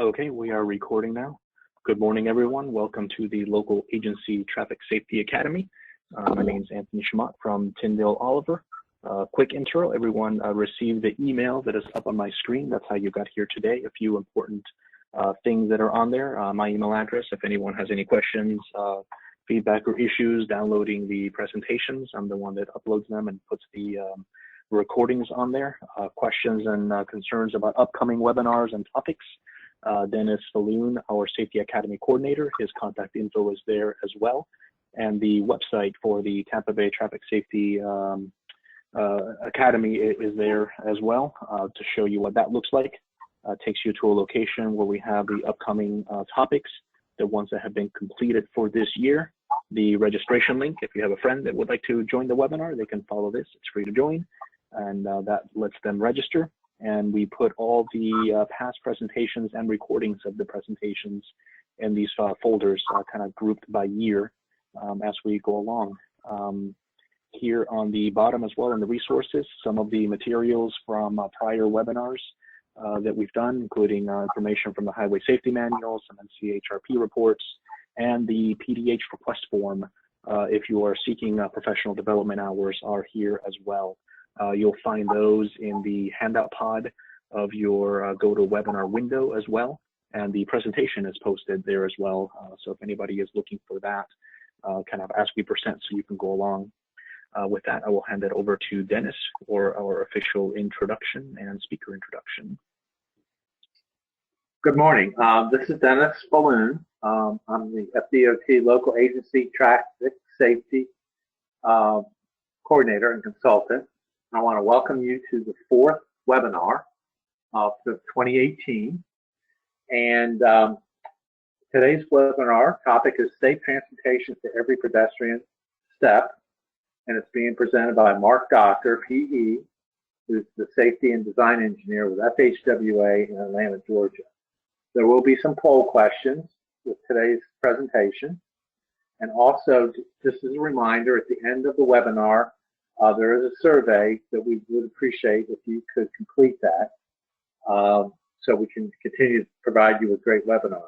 Okay, we are recording now. Good morning, everyone. Welcome to the Local Agency Traffic Safety Academy. My name is Anthony Shamat from Tyndale Oliver. Quick intro, everyone received the email that is up on my screen. That's how you got here today. A few important things that are on there. My email address, if anyone has any questions, feedback or issues downloading the presentations, I'm the one that uploads them and puts the recordings on there. Questions and concerns about upcoming webinars and topics. Dennis Falloon, our Safety Academy coordinator, his contact info is there as well. And the website for the Tampa Bay Traffic Safety Academy is there as well to show you what that looks like. Takes you to a location where we have the upcoming topics, the ones that have been completed for this year. The registration link, if you have a friend that would like to join the webinar, they can follow this. It's free to join, and that lets them register. And we put all the past presentations and recordings of the presentations in these folders kind of grouped by year as we go along. Here on the bottom as well in the resources, some of the materials from prior webinars that we've done, including information from the Highway Safety Manual, some NCHRP reports, and the PDH request form if you are seeking professional development hours are here as well. You'll find those in the handout pod of your GoToWebinar window as well, and the presentation is posted there as well. So if anybody is looking for that, kind of ask me percent so you can go along. With that, I will hand it over to Dennis for our official introduction and speaker introduction. Good morning. This is Dennis Falloon. I'm the FDOT Local Agency Traffic Safety Coordinator and Consultant. I want to welcome you to the fourth webinar of 2018. And today's webinar topic is Safe Transportation for Every Pedestrian Step. And it's being presented by Mark Doctor, PE, who's the Safety and Design Engineer with FHWA in Atlanta, Georgia. There will be some poll questions with today's presentation. And also, just as a reminder, at the end of the webinar, there is a survey that we would appreciate if you could complete that so we can continue to provide you with great webinars.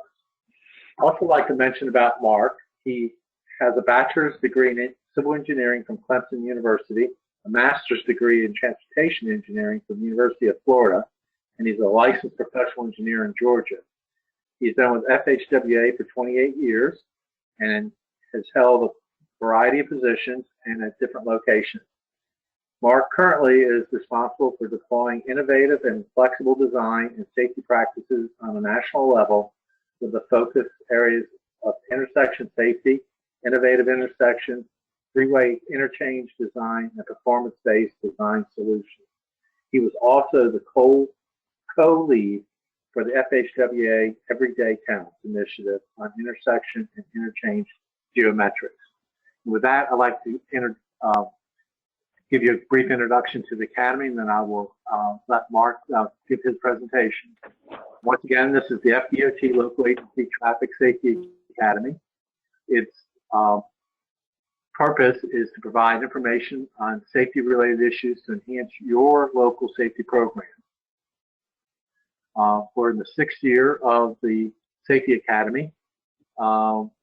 I'd also like to mention about Mark. He has a bachelor's degree in civil engineering from Clemson University, a master's degree in transportation engineering from the University of Florida, and he's a licensed professional engineer in Georgia. He's been with FHWA for 28 years and has held a variety of positions and at different locations. Mark currently is responsible for deploying innovative and flexible design and safety practices on a national level with the focus areas of intersection safety, innovative intersections, freeway interchange design, and performance-based design solutions. He was also the co-lead for the FHWA Everyday Counts initiative on intersection and interchange geometrics. And with that, I'd like to give you a brief introduction to the Academy, and then I will let Mark give his presentation. Once again, this is the FDOT Local Agency Traffic Safety Academy. Its purpose is to provide information on safety-related issues to enhance your local safety program. We're in the 6th year of the Safety Academy.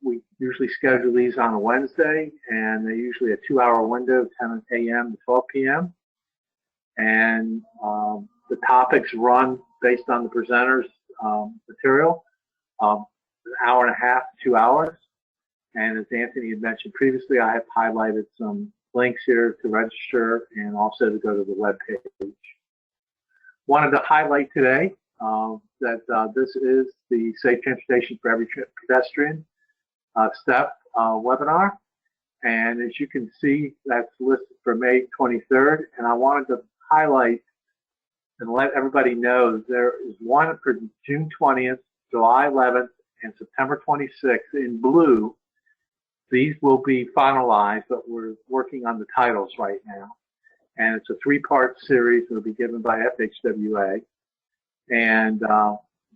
We usually schedule these on a Wednesday, and they're usually a 2-hour window, 10 a.m. to 12 p.m. And the topics run based on the presenter's material, an hour and a half, 2 hours. And as Anthony had mentioned previously, I have highlighted some links here to register and also to go to the web page. Wanted to highlight today that this is the Safe Transportation for Every Pedestrian Step webinar. And as you can see, that's listed for May 23rd. And I wanted to highlight and let everybody know there is one for June 20th, July 11th, and September 26th in blue. These will be finalized, but we're working on the titles right now. And it's a 3-part series that will be given by FHWA. And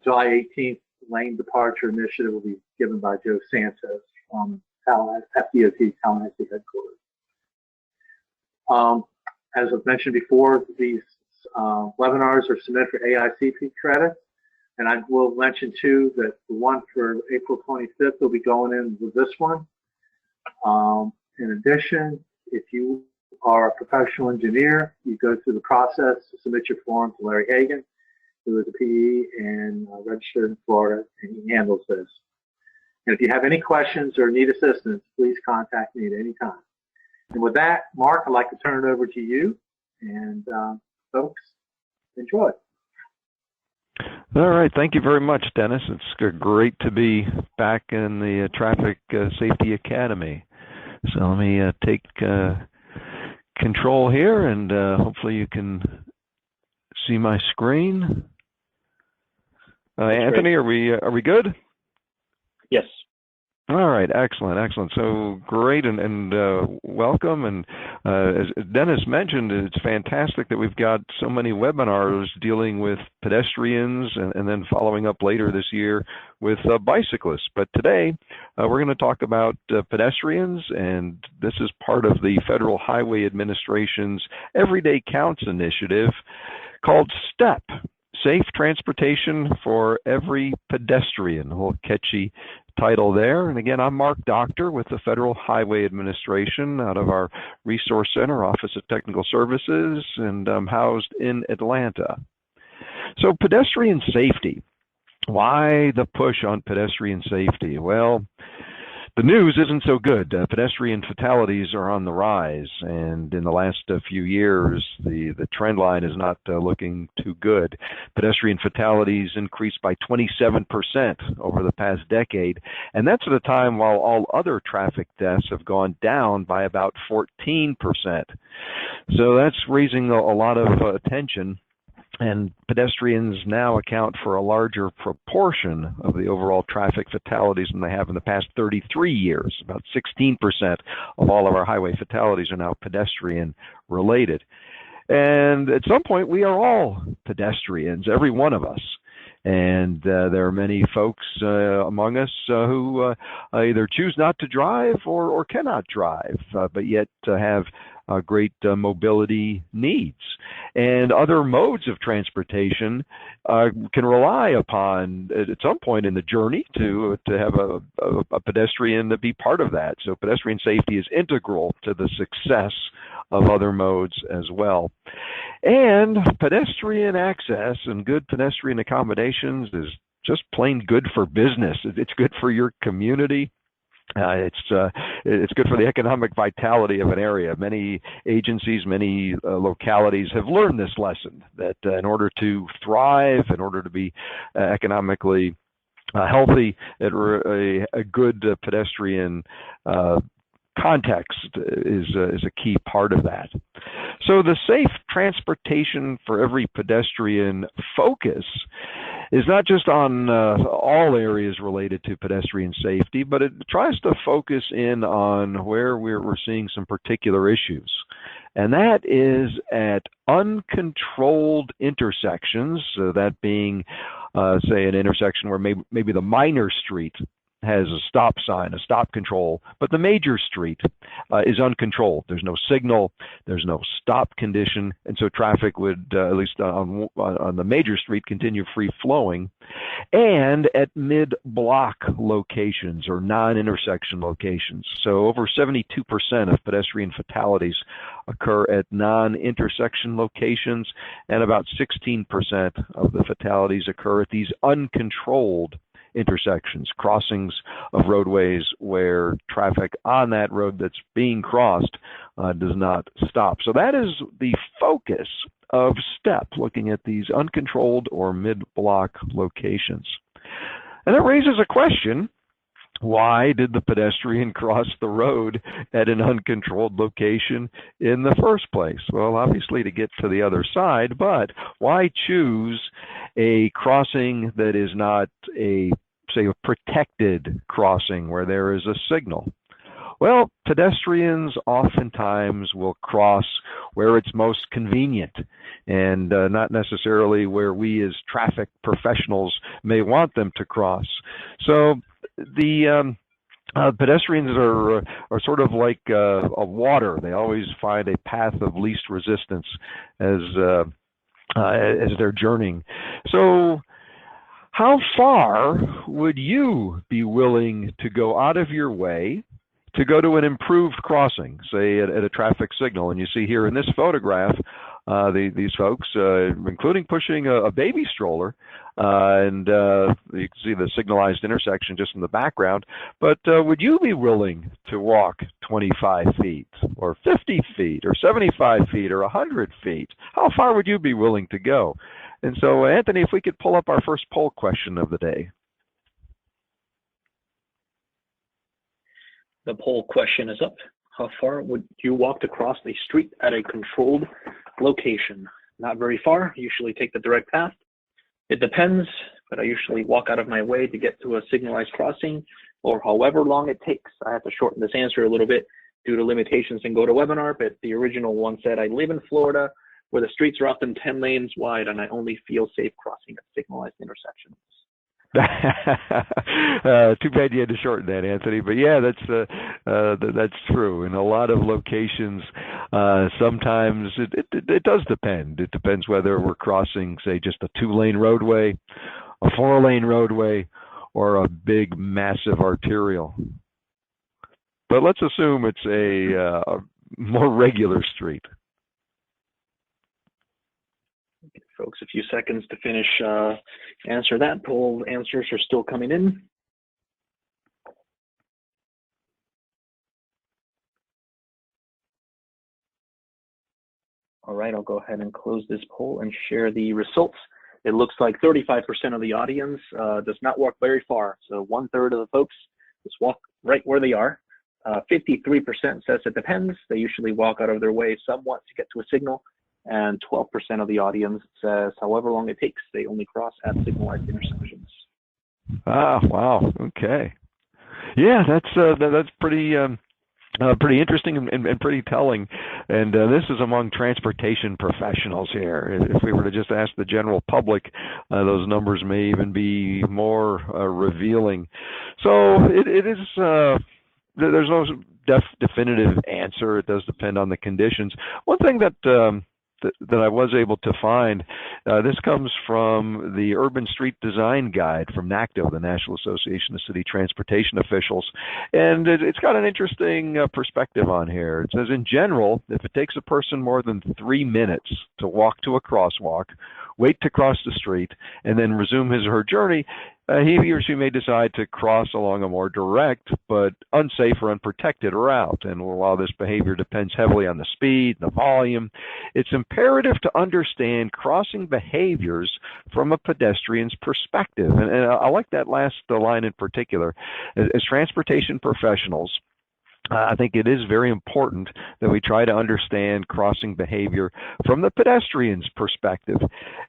July 18th, Lane Departure Initiative will be given by Joe Santos from FDOT Tallahassee headquarters. As I've mentioned before, these webinars are submitted for AICP credits. And I will mention too that the one for April 25th will be going in with this one. In addition, if you are a professional engineer, you go through the process to submit your form to Larry Hagan, who is a PE and registered in Florida, and he handles this. And if you have any questions or need assistance, please contact me at any time. And with that, Mark, I'd like to turn it over to you. And folks, enjoy. All right. Thank you very much, Dennis. It's great to be back in the Traffic Safety Academy. So let me take control here, and hopefully you can see my screen. Anthony, are we good? Yes. All right, excellent. So great, and welcome. And as Dennis mentioned, it's fantastic that we've got so many webinars dealing with pedestrians, and then following up later this year with bicyclists. But today, we're going to talk about pedestrians, and this is part of the Federal Highway Administration's Everyday Counts initiative called STEP. Safe Transportation for Every Pedestrian. A little catchy title there. And again, I'm Mark Doctor with the Federal Highway Administration out of our Resource Center, Office of Technical Services, and I'm housed in Atlanta. So pedestrian safety. Why the push on pedestrian safety? Well, the news isn't so good. Pedestrian fatalities are on the rise, and in the last few years, the trend line is not looking too good. Pedestrian fatalities increased by 27% over the past decade, and that's at a time while all other traffic deaths have gone down by about 14%. So that's raising a lot of attention. And pedestrians now account for a larger proportion of the overall traffic fatalities than they have in the past 33 years. About 16% of all of our highway fatalities are now pedestrian related. And at some point, we are all pedestrians, every one of us. And there are many folks among us who either choose not to drive or cannot drive, but yet have great mobility needs. And other modes of transportation can rely upon, at some point in the journey, to have a pedestrian to be part of that. So pedestrian safety is integral to the success of other modes as well. And pedestrian access and good pedestrian accommodations is just plain good for business. It's good for your community. It's good for the economic vitality of an area. Many agencies, many localities have learned this lesson, that in order to thrive, in order to be economically healthy, a good pedestrian context is a key part of that. So the safe transportation for every pedestrian focus is not just on all areas related to pedestrian safety, but it tries to focus in on where we're seeing some particular issues. And that is at uncontrolled intersections, so that being, say, an intersection where maybe the minor street has a stop sign, a stop control, but the major street is uncontrolled. There's no signal, there's no stop condition, and so traffic would, at least on the major street, continue free flowing. And at mid-block locations or non-intersection locations. So over 72% of pedestrian fatalities occur at non-intersection locations, and about 16% of the fatalities occur at these uncontrolled intersections, crossings of roadways where traffic on that road that's being crossed does not stop. So that is the focus of STEP, looking at these uncontrolled or mid-block locations. And that raises a question: why did the pedestrian cross the road at an uncontrolled location in the first place? Well, obviously to get to the other side, but why choose a crossing that is not a protected crossing where there is a signal? Well, pedestrians oftentimes will cross where it's most convenient, and not necessarily where we as traffic professionals may want them to cross. So the pedestrians are sort of like a water. They always find a path of least resistance as they're journeying. So How far would you be willing to go out of your way to go to an improved crossing, say at a traffic signal? And you see here in this photograph, these folks, including pushing a baby stroller, and you can see the signalized intersection just in the background. But would you be willing to walk 25 feet or 50 feet or 75 feet or 100 feet? How far would you be willing to go? And so, Anthony, if we could pull up our first poll question of the day. The poll question is up. How far would you walk to cross a street at a controlled location? Not very far. Usually take the direct path. It depends, but I usually walk out of my way to get to a signalized crossing, or however long it takes. I have to shorten this answer a little bit due to limitations in GoToWebinar, but the original one said, I live in Florida, where the streets are often 10 lanes wide, and I only feel safe crossing at signalized intersections. Too bad you had to shorten that, Anthony. But yeah, that's true. In a lot of locations, sometimes it does depend. It depends whether we're crossing, say, just a 2-lane roadway, a 4-lane roadway, or a big, massive arterial. But let's assume it's a more regular street. Give folks a few seconds to finish answer that. Poll answers are still coming in. All right, I'll go ahead and close this poll and share the results. It looks like 35% of the audience does not walk very far. So 1/3 of the folks just walk right where they are. 53% says it depends. They usually walk out of their way somewhat to get to a signal. And 12% of the audience says however long it takes, they only cross at signalized intersections. Ah, wow. Okay. Yeah, that's pretty interesting and pretty telling. And this is among transportation professionals here. If we were to just ask the general public, those numbers may even be more revealing. So it is. There's no definitive answer. It does depend on the conditions. One thing that I was able to find, this comes from the Urban Street Design Guide from NACTO, the National Association of City Transportation Officials, and it's got an interesting perspective on here. It says, in general, if it takes a person more than 3 minutes to walk to a crosswalk, wait to cross the street, and then resume his or her journey, he or she may decide to cross along a more direct but unsafe or unprotected route. And while this behavior depends heavily on the speed and the volume, it's imperative to understand crossing behaviors from a pedestrian's perspective. And I like that last line in particular. As transportation professionals, I think it is very important that we try to understand crossing behavior from the pedestrian's perspective.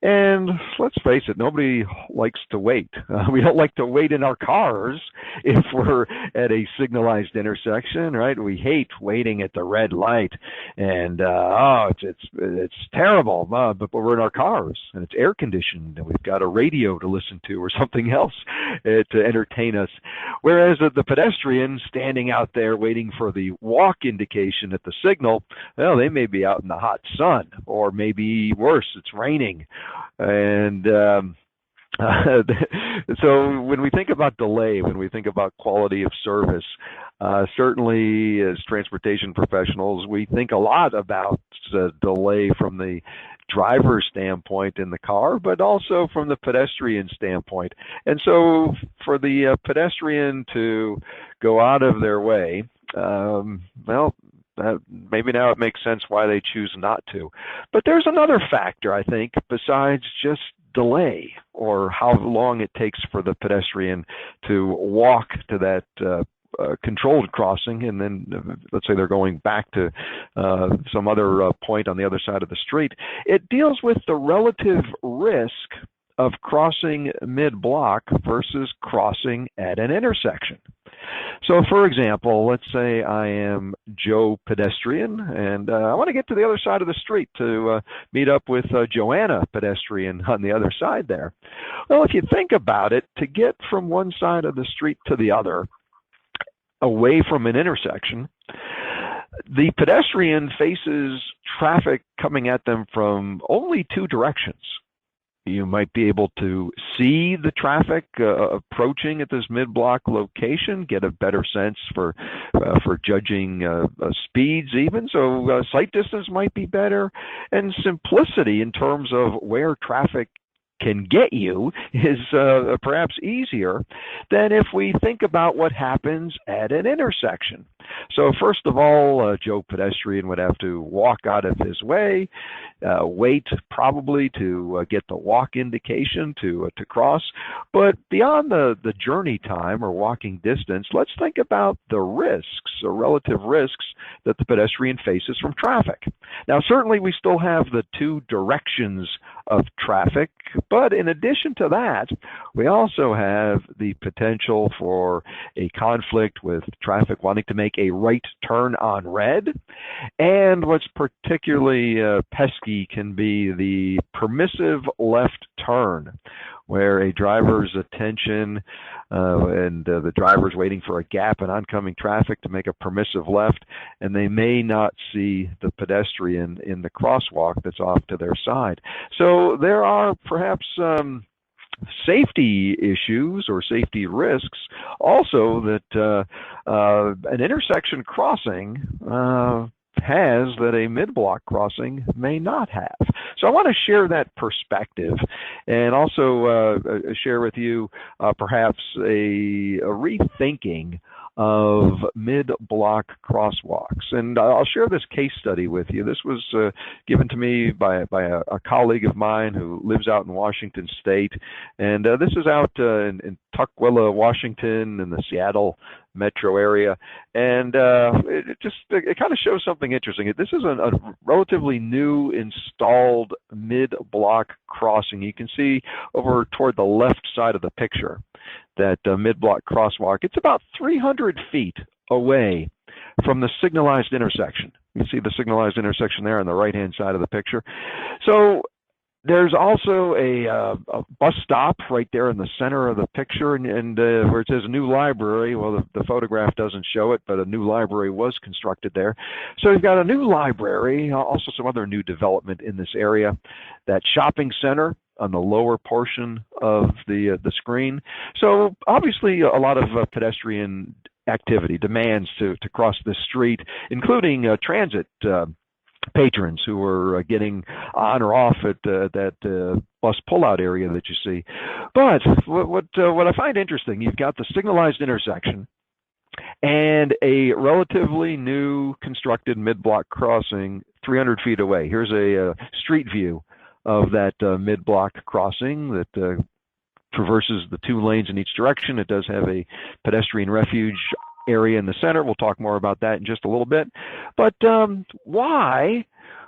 And let's face it, nobody likes to wait. We don't like to wait in our cars if we're at a signalized intersection, right? We hate waiting at the red light, and it's terrible. But we're in our cars, and it's air conditioned, and we've got a radio to listen to or something else to entertain us. Whereas the pedestrian standing out there waiting for the walk indication at the signal, well, they may be out in the hot sun, or maybe worse, it's raining. And so when we think about delay, when we think about quality of service, certainly as transportation professionals, we think a lot about delay from the driver's standpoint in the car, but also from the pedestrian standpoint. And so for the pedestrian to go out of their way, maybe now it makes sense why they choose not to. But there's another factor, I think, besides just delay or how long it takes for the pedestrian to walk to that controlled crossing, and then let's say they're going back to some other point on the other side of the street. It deals with the relative risk of crossing mid-block versus crossing at an intersection. So, for example, let's say I am Joe Pedestrian, and I want to get to the other side of the street to meet up with Joanna Pedestrian on the other side there. Well, if you think about it, to get from one side of the street to the other, away from an intersection, the pedestrian faces traffic coming at them from only two directions. You might be able to see the traffic approaching at this mid-block location, get a better sense for judging speeds even. So sight distance might be better, and simplicity in terms of where traffic can get you is perhaps easier than if we think about what happens at an intersection. So first of all, Joe Pedestrian would have to walk out of his way, wait probably to get the walk indication to cross. But beyond the journey time or walking distance, let's think about the risks or relative risks that the pedestrian faces from traffic. Now, certainly we still have the two directions of traffic, but in addition to that, we also have the potential for a conflict with traffic wanting to make a right turn on red. And what's particularly pesky can be the permissive left turn, where a driver's attention and the driver's waiting for a gap in oncoming traffic to make a permissive left, and they may not see the pedestrian in the crosswalk that's off to their side. So there are perhaps safety issues or safety risks also that an intersection crossing has that a mid-block crossing may not have. So I want to share that perspective and also share with you perhaps a rethinking of mid-block crosswalks. And I'll share this case study with you. This was given to me by a colleague of mine who lives out in Washington State. And this is out in Tukwila, Washington, in the Seattle metro area. And it kind of shows something interesting. This is a relatively new installed mid-block crossing. You can see over toward the left side of the picture that mid-block crosswalk. It's about 300 feet away from the signalized intersection. You see the signalized intersection there on the right-hand side of the picture. So there's also a bus stop right there in the center of the picture, and where it says a new library. Well, the photograph doesn't show it, but a new library was constructed there. So you've got a new library, also some other new development in this area. That shopping center on the lower portion of the screen. So obviously a lot of pedestrian activity, demands to cross the street, including transit patrons who are getting on or off at that bus pullout area that you see. But what I find interesting, you've got the signalized intersection and a relatively new constructed mid-block crossing 300 feet away. Here's a street view of that mid-block crossing that traverses the two lanes in each direction. It does have a pedestrian refuge area in the center. We'll talk more about that in just a little bit. But why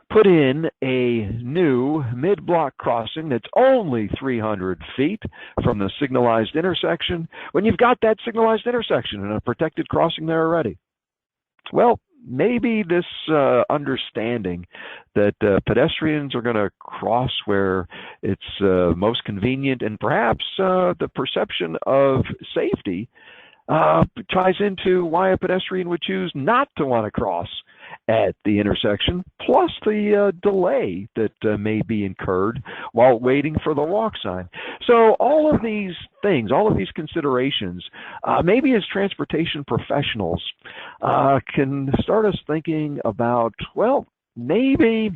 put in a new mid-block crossing that's only 300 feet from the signalized intersection when you've got that signalized intersection and a protected crossing there already? Well, maybe this understanding that pedestrians are going to cross where it's most convenient, and perhaps the perception of safety ties into why a pedestrian would choose not to want to cross at the intersection, plus the delay that may be incurred while waiting for the walk sign. So all of these things, all of these considerations, maybe as transportation professionals, can start us thinking about, well, maybe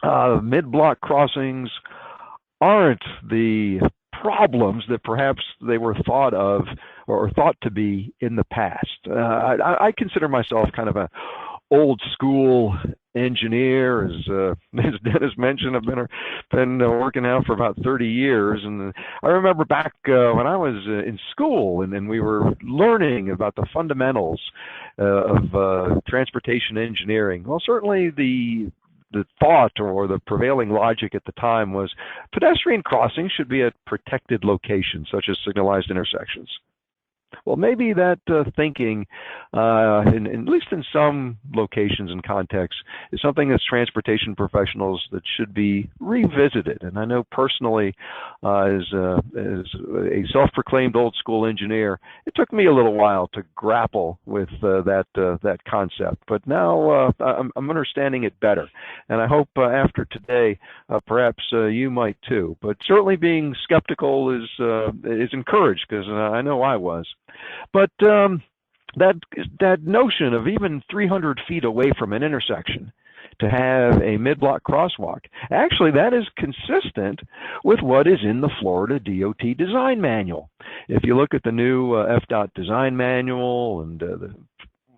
mid-block crossings aren't the problems that perhaps they were thought of or thought to be in the past. I consider myself kind of a old school engineer, as Dennis mentioned. I've been working out for about 30 years, and I remember back when I was in school, and we were learning about the fundamentals of transportation engineering. Well, certainly the thought or the prevailing logic at the time was pedestrian crossings should be at protected locations, such as signalized intersections. Well, maybe that thinking, at least in some locations and contexts, is something as transportation professionals that should be revisited. And I know personally, as a self-proclaimed old school engineer, it took me a little while to grapple with that concept. But now I'm understanding it better, and I hope after today, perhaps you might too. But certainly, being skeptical is encouraged, because I know I was. But that notion of even 300 feet away from an intersection to have a mid-block crosswalk, actually that is consistent with what is in the Florida DOT design manual. If you look at the new FDOT design manual and the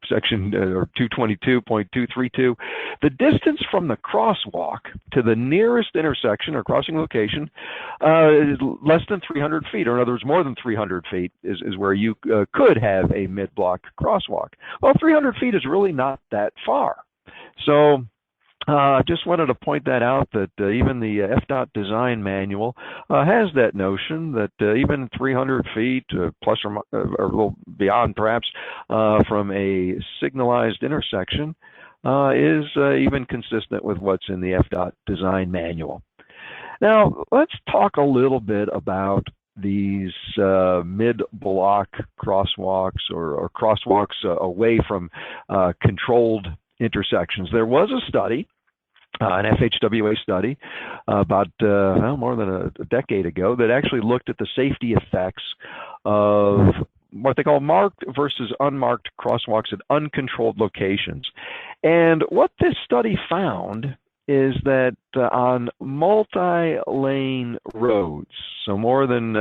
section or 222.232, the distance from the crosswalk to the nearest intersection or crossing location is less than 300 feet, or in other words, more than 300 feet is where you could have a mid-block crosswalk. Well, 300 feet is really not that far. So just wanted to point that out, that even the FDOT design manual has that notion that even 300 feet plus or a little beyond perhaps from a signalized intersection is even consistent with what's in the FDOT design manual. Now, let's talk a little bit about these mid-block crosswalks or crosswalks away from controlled intersections. There was a study, an FHWA study, about more than a decade ago, that actually looked at the safety effects of what they call marked versus unmarked crosswalks at uncontrolled locations. And what this study found is that on multi-lane roads, so more than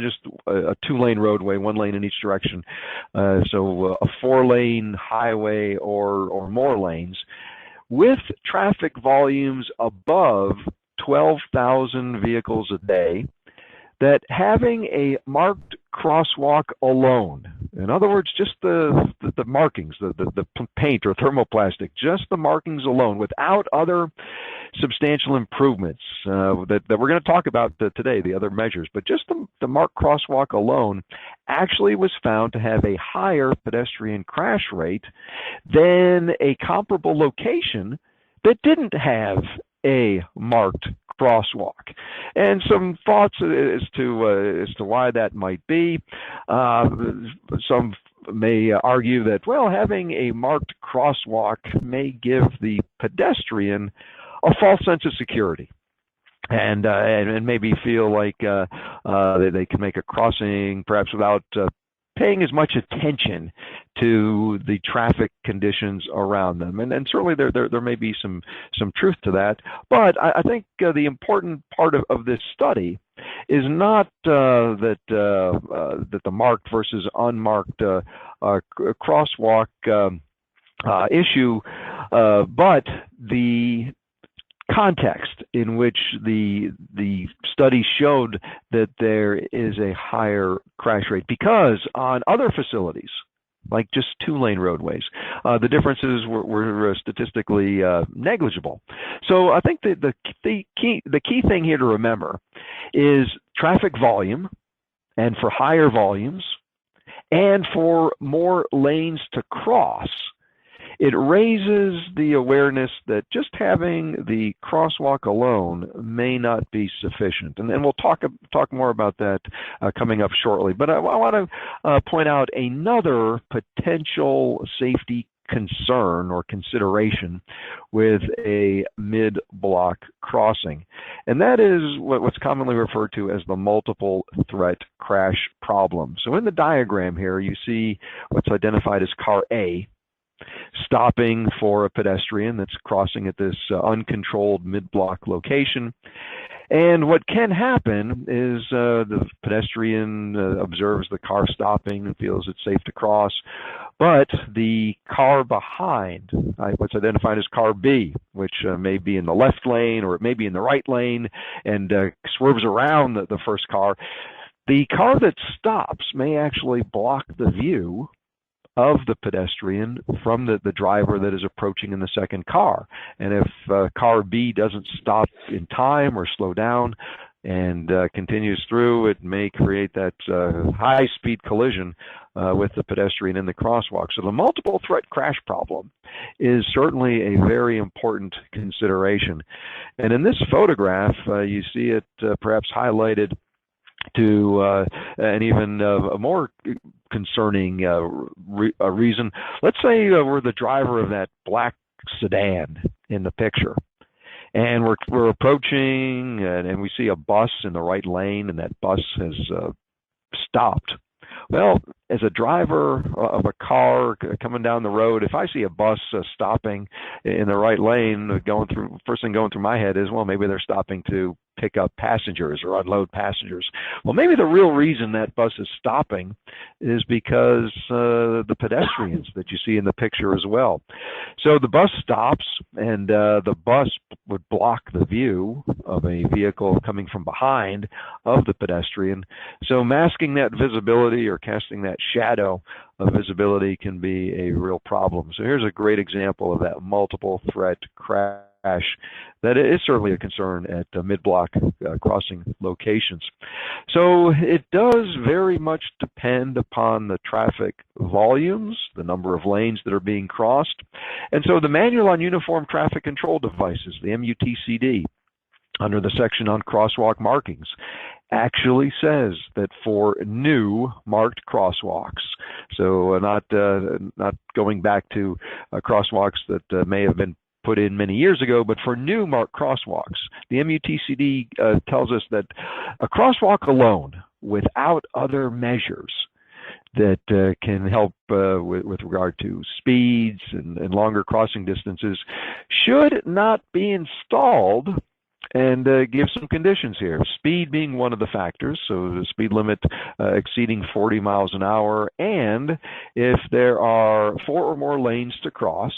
just a two-lane roadway, one lane in each direction, so a four-lane highway or more lanes, with traffic volumes above 12,000 vehicles a day, that having a marked crosswalk alone, in other words, just the markings, the paint or thermoplastic, just the markings alone, without other substantial improvements that we're going to talk about today, the other measures, but just the marked crosswalk alone actually was found to have a higher pedestrian crash rate than a comparable location that didn't have a marked crosswalk. And some thoughts as to why that might be. Some may argue that, well, having a marked crosswalk may give the pedestrian a false sense of security, and maybe feel like they can make a crossing perhaps without paying as much attention to the traffic conditions around them. And certainly there may be some truth to that. But I think the important part of this study is not that the marked versus unmarked crosswalk issue, but the context in which the study showed that there is a higher crash rate, because on other facilities, like just two-lane roadways, the differences were statistically negligible. So I think that the key thing here to remember is traffic volume, and for higher volumes and for more lanes to cross, it raises the awareness that just having the crosswalk alone may not be sufficient. And we'll talk more about that coming up shortly. But I want to point out another potential safety concern or consideration with a mid-block crossing. And that is what's commonly referred to as the multiple threat crash problem. So in the diagram here, you see what's identified as car A, stopping for a pedestrian that's crossing at this uncontrolled mid-block location. And what can happen is the pedestrian observes the car stopping and feels it's safe to cross, but the car behind, what's identified as car B, which may be in the left lane or it may be in the right lane, and swerves around the first car, the car that stops may actually block the view of the pedestrian from the driver that is approaching in the second car. And if car B doesn't stop in time or slow down, and continues through, it may create that high-speed collision with the pedestrian in the crosswalk. So the multiple threat crash problem is certainly a very important consideration. And in this photograph, you see it perhaps highlighted to an even more concerning reason. Let's say we're the driver of that black sedan in the picture, and we're approaching, and we see a bus in the right lane, and that bus has stopped. Well, as a driver of a car coming down the road, if I see a bus stopping in the right lane, first thing going through my head is, well, maybe they're stopping to pick up passengers or unload passengers. Well, maybe the real reason that bus is stopping is because the pedestrians that you see in the picture as well. So the bus stops, and the bus would block the view of a vehicle coming from behind of the pedestrian. So masking that visibility or casting that shadow of visibility can be a real problem. So here's a great example of that multiple threat crash that is certainly a concern at mid-block crossing locations. So it does very much depend upon the traffic volumes, the number of lanes that are being crossed. And so the Manual on Uniform Traffic Control Devices, the MUTCD, under the section on crosswalk markings, actually says that for new marked crosswalks, so not going back to crosswalks that may have been put in many years ago, but for new marked crosswalks, the MUTCD tells us that a crosswalk alone, without other measures that can help with regard to speeds and longer crossing distances, should not be installed. And give some conditions here. Speed being one of the factors, so the speed limit exceeding 40 miles an hour, and if there are 4 or more lanes to cross,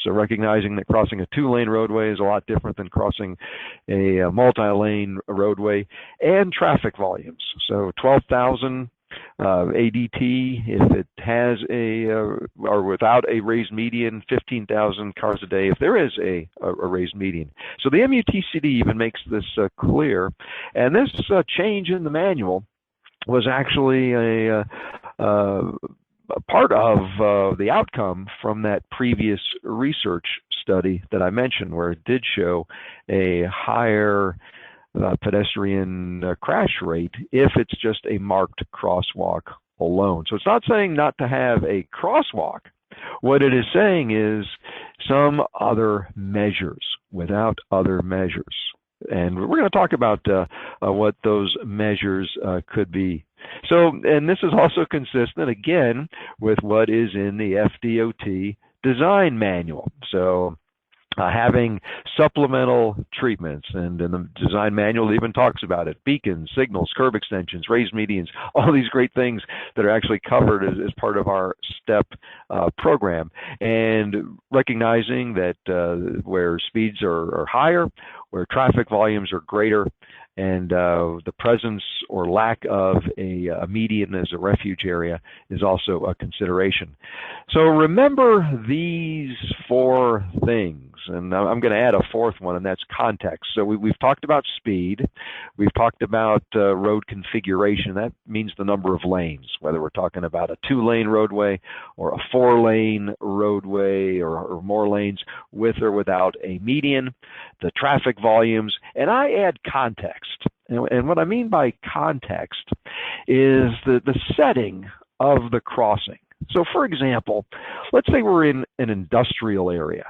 so recognizing that crossing a 2-lane roadway is a lot different than crossing a multi-lane roadway, and traffic volumes. So 12,000 ADT if it has or without a raised median, 15,000 cars a day if there is a raised median. So the MUTCD even makes this clear, and this change in the manual was actually a part of the outcome from that previous research study that I mentioned, where it did show a higher pedestrian crash rate if it's just a marked crosswalk alone. So it's not saying not to have a crosswalk. What it is saying is some other measures, without other measures. And we're going to talk about what those measures could be. So, and this is also consistent, again, with what is in the FDOT design manual. So having supplemental treatments, and the design manual even talks about it: beacons, signals, curb extensions, raised medians, all these great things that are actually covered as part of our STEP program. And recognizing that where speeds are higher, where traffic volumes are greater, and the presence or lack of a median as a refuge area is also a consideration. So remember these 4 things, and I'm going to add a 4th one, and that's context. So we've talked about speed, we've talked about road configuration. That means the number of lanes, whether we're talking about a 2-lane roadway or a 4-lane roadway or more lanes with or without a median, the traffic volumes, and I add context. And what I mean by context is the setting of the crossing. So for example, let's say we're in an industrial area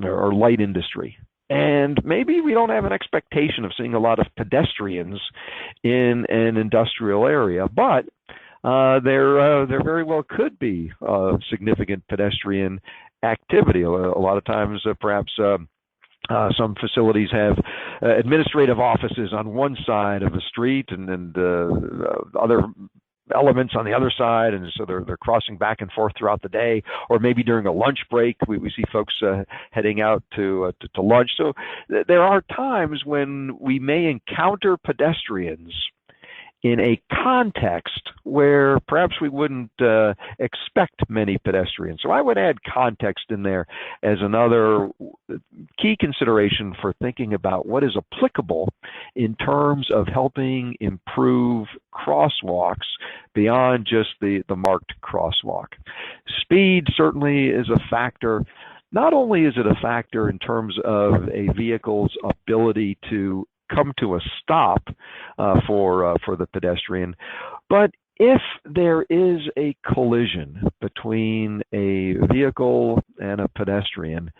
or light industry, and maybe we don't have an expectation of seeing a lot of pedestrians in an industrial area, but there very well could be significant pedestrian activity. A lot of times, perhaps some facilities have administrative offices on one side of the street, and other elements on the other side, and so they're crossing back and forth throughout the day. Or maybe during a lunch break, we see folks heading out to lunch. So there are times when we may encounter pedestrians in a context where perhaps we wouldn't expect many pedestrians. So I would add context in there as another key consideration for thinking about what is applicable in terms of helping improve crosswalks beyond just the marked crosswalk. Speed certainly is a factor. Not only is it a factor in terms of a vehicle's ability to come to a stop for the pedestrian, but if there is a collision between a vehicle and a pedestrian,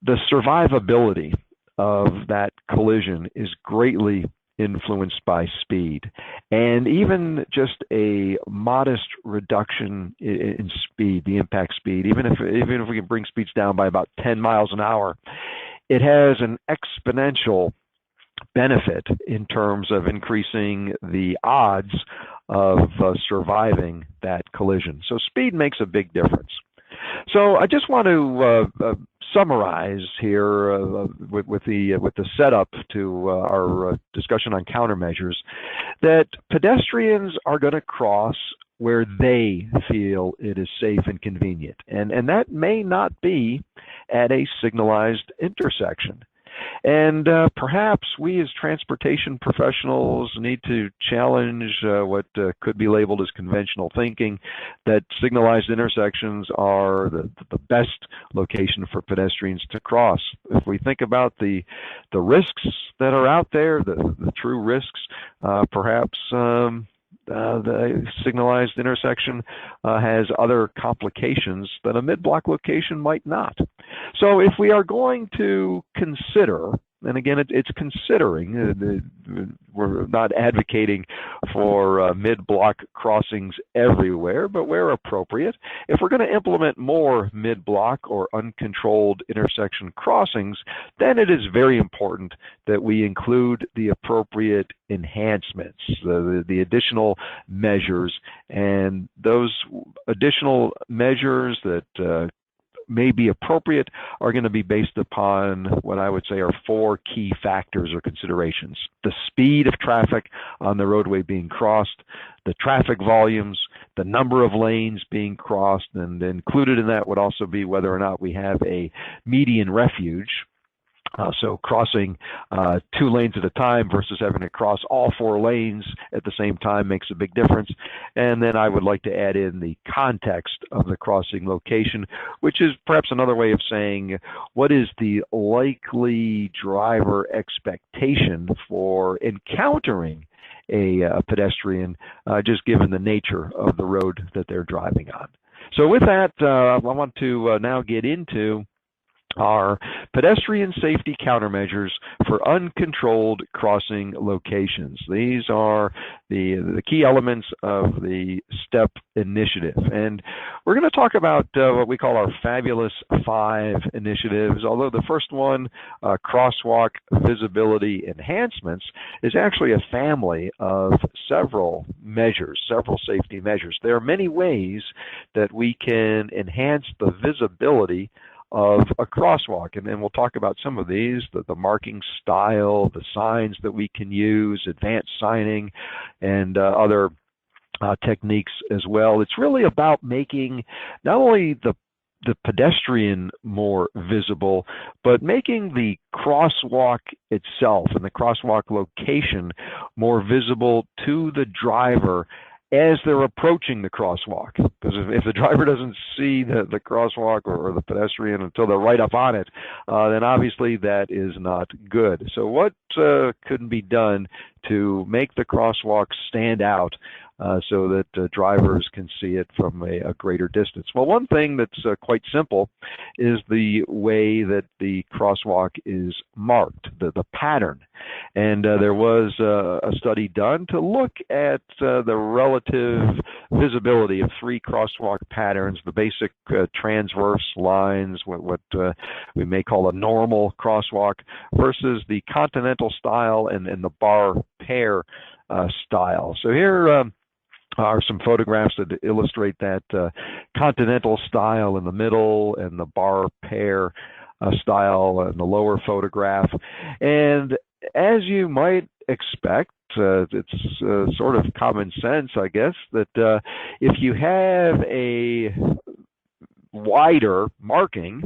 the survivability of that collision is greatly influenced by speed. And even just a modest reduction in speed, the impact speed, even if we can bring speeds down by about 10 miles an hour, it has an exponential benefit in terms of increasing the odds of surviving that collision. So speed makes a big difference. So I just want to summarize here with the setup to our discussion on countermeasures that pedestrians are going to cross where they feel it is safe and convenient, and that may not be at a signalized intersection. And perhaps we as transportation professionals need to challenge what could be labeled as conventional thinking, that signalized intersections are the best location for pedestrians to cross. If we think about the risks that are out there, the true risks, perhaps the signalized intersection has other complications that a mid-block location might not. So if we are going to consider, and again, it's considering, we're not advocating for mid-block crossings everywhere, but where appropriate. If we're going to implement more mid-block or uncontrolled intersection crossings, then it is very important that we include the appropriate enhancements, the additional measures, and those additional measures that may be appropriate are going to be based upon what I would say are four key factors or considerations: the speed of traffic on the roadway being crossed, the traffic volumes, the number of lanes being crossed, and included in that would also be whether or not we have a median refuge. So crossing 2 lanes at a time versus having to cross all 4 lanes at the same time makes a big difference. And then I would like to add in the context of the crossing location, which is perhaps another way of saying what is the likely driver expectation for encountering a pedestrian, just given the nature of the road that they're driving on. So with that, I want to now get into are pedestrian safety countermeasures for uncontrolled crossing locations. These are the key elements of the STEP initiative. And we're going to talk about what we call our Fabulous 5 initiatives, although the first one, crosswalk visibility enhancements, is actually a family of several measures, several safety measures. There are many ways that we can enhance the visibility of a crosswalk, and then we'll talk about some of these, the marking style, the signs that we can use, advanced signing, and other techniques as well. It's really about making not only the pedestrian more visible, but making the crosswalk itself and the crosswalk location more visible to the driver as they're approaching the crosswalk. Because if the driver doesn't see the crosswalk or the pedestrian until they're right up on it, then obviously that is not good. So what could be done to make the crosswalk stand out so that drivers can see it from a greater distance? Well, one thing that's quite simple is the way that the crosswalk is marked, the pattern. And there was a study done to look at the relative visibility of 3 crosswalk patterns: the basic transverse lines, what we may call a normal crosswalk, versus the continental style and the bar pair style. So here are some photographs that illustrate that continental style in the middle and the bar pair style in the lower photograph. And as you might expect, it's sort of common sense, I guess, that if you have a wider marking,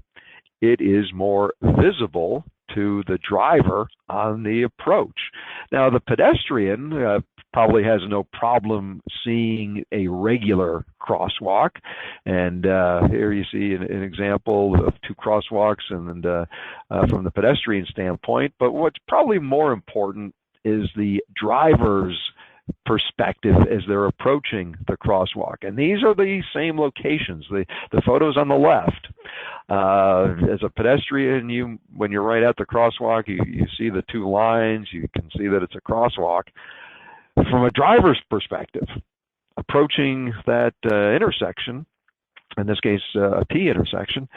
it is more visible to the driver on the approach. Now, the pedestrian probably has no problem seeing a regular crosswalk, and here you see an example of two crosswalks and from the pedestrian standpoint. But what's probably more important is the driver's perspective as they're approaching the crosswalk. And these are the same locations, the photos on the left. As a pedestrian, when you're right at the crosswalk, you see the two lines, you can see that it's a crosswalk. From a driver's perspective, approaching that intersection, in this case a T intersection,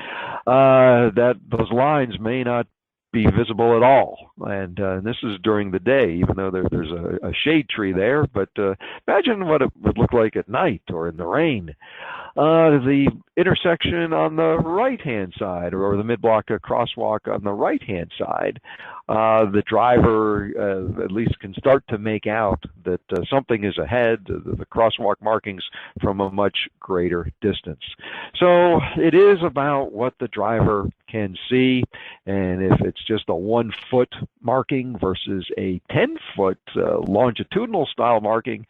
that those lines may not be visible at all, and this is during the day, even though there's a shade tree there. But imagine what it would look like at night or in the rain. The intersection on the right-hand side, or the mid-block crosswalk on the right-hand side, the driver at least can start to make out that something is ahead, the crosswalk markings from a much greater distance. So it is about what the driver can see, and if it's just a 1-foot marking versus a 10-foot longitudinal style marking,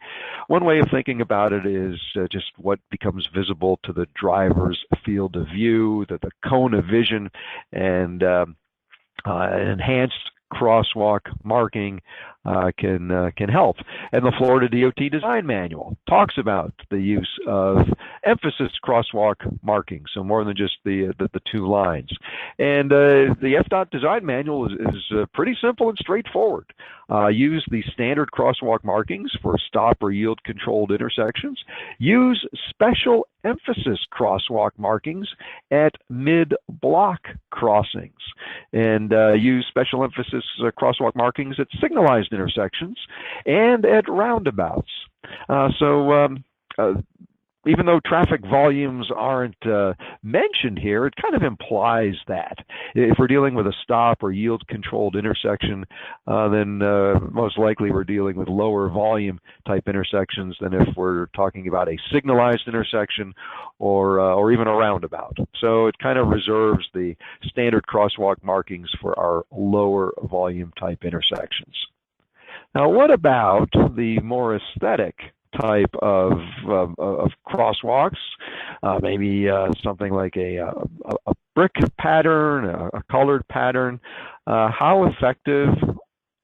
one way of thinking about it is just what becomes visible to the driver's field of view, the cone of vision, and enhanced crosswalk marking can help. And the Florida DOT Design Manual talks about the use of emphasis crosswalk marking, so more than just the two lines. And the FDOT Design Manual is pretty simple and straightforward. Use the standard crosswalk markings for stop or yield controlled intersections. Use special emphasis crosswalk markings at mid-block crossings, and use special emphasis crosswalk markings at signalized intersections and at roundabouts. Even though traffic volumes aren't mentioned here, it kind of implies that. If we're dealing with a stop or yield controlled intersection, then most likely we're dealing with lower volume type intersections than if we're talking about a signalized intersection or even a roundabout. So it kind of reserves the standard crosswalk markings for our lower volume type intersections. Now, what about the more aesthetic type of crosswalks, maybe something like a brick pattern, a colored pattern? How effective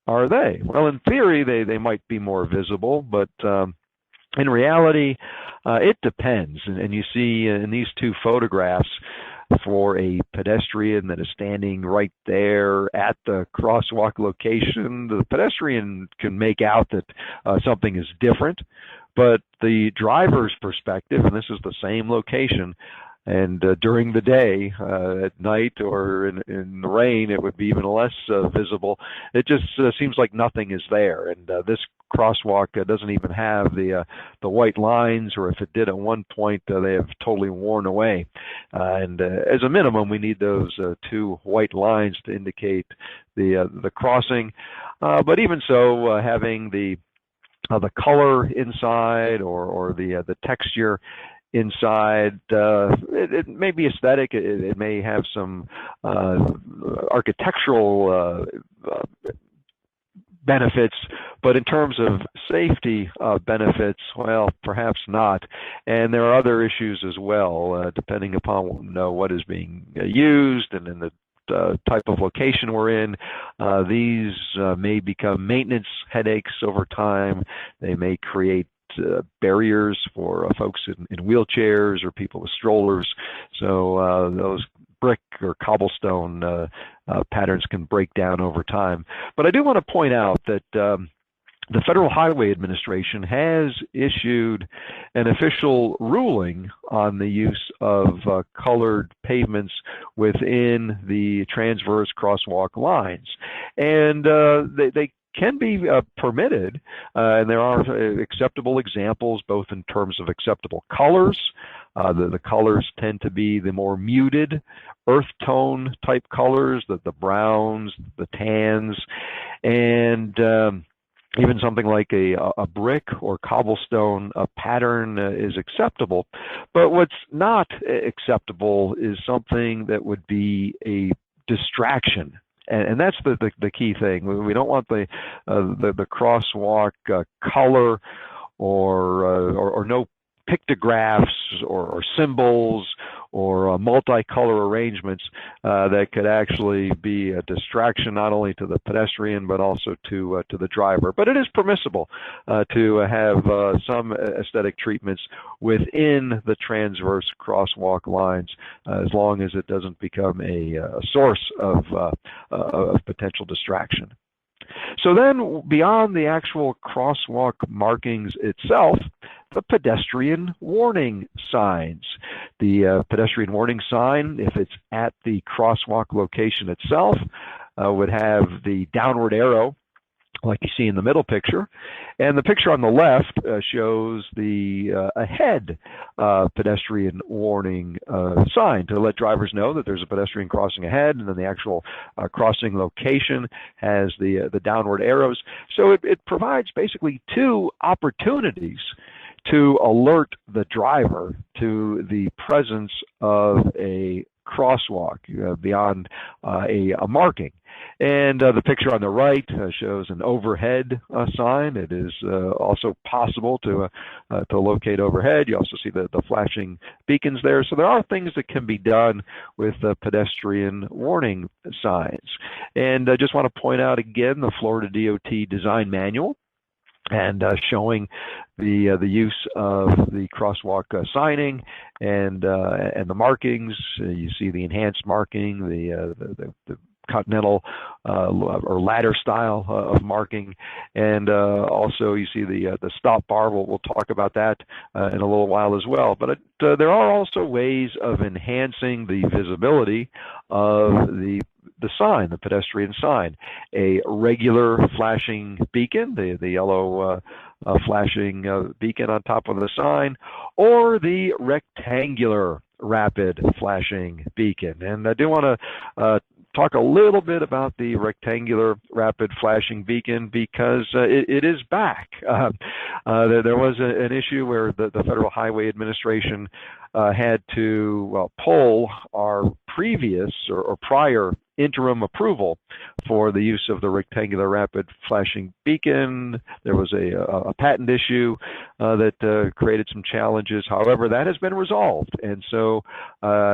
are they? Well, in theory, they might be more visible, but in reality, it depends. And you see in these two photographs, for a pedestrian that is standing right there at the crosswalk location, the pedestrian can make out that something is different, but the driver's perspective, and this is the same location, and during the day, at night or in the rain, it would be even less visible. It just seems like nothing is there, and this crosswalk doesn't even have the white lines, or if it did at one point, they have totally worn away. And as a minimum, we need those two white lines to indicate the crossing. But even so, having the color inside or the texture inside, it may be aesthetic. It may have some architectural benefits, but in terms of safety benefits, well, perhaps not. And there are other issues as well, depending upon what is being used and in the type of location we're in. These may become maintenance headaches over time. They may create barriers for folks in wheelchairs or people with strollers. So those brick or cobblestone patterns can break down over time. But I do want to point out that the Federal Highway Administration has issued an official ruling on the use of colored pavements within the transverse crosswalk lines. And they can be permitted, and there are acceptable examples, both in terms of acceptable colors. The colors tend to be the more muted earth tone type colors, the browns, the tans, and even something like a brick or cobblestone pattern is acceptable. But what's not acceptable is something that would be a distraction. And that's the key thing. We don't want the crosswalk color or no pictographs or symbols or multicolor arrangements that could actually be a distraction not only to the pedestrian but also to the driver. But it is permissible to have some aesthetic treatments within the transverse crosswalk lines as long as it doesn't become a source of potential distraction. So then, beyond the actual crosswalk markings itself, the pedestrian warning signs. The pedestrian warning sign, if it's at the crosswalk location itself, would have the downward arrow like you see in the middle picture. And the picture on the left shows the ahead pedestrian warning sign to let drivers know that there's a pedestrian crossing ahead, and then the actual crossing location has the downward arrows. So it provides basically two opportunities to alert the driver to the presence of a crosswalk beyond a marking. And the picture on the right shows an overhead sign. It is also possible to locate overhead. You also see the flashing beacons there. So there are things that can be done with pedestrian warning signs. And I just want to point out again the Florida DOT design manual, and showing the use of the crosswalk signing and the markings. You see the enhanced marking, the continental or ladder style of marking, and also you see the stop bar. We'll talk about that in a little while as well. But there are also ways of enhancing the visibility of the sign, the pedestrian sign. A regular flashing beacon, the yellow flashing beacon on top of the sign, or the rectangular rapid flashing beacon. And I do want to talk a little bit about the rectangular rapid flashing beacon because it is back. There was an issue where the Federal Highway Administration had to pull our previous or prior interim approval for the use of the rectangular rapid flashing beacon. There was a patent issue that created some challenges. However, that has been resolved. And so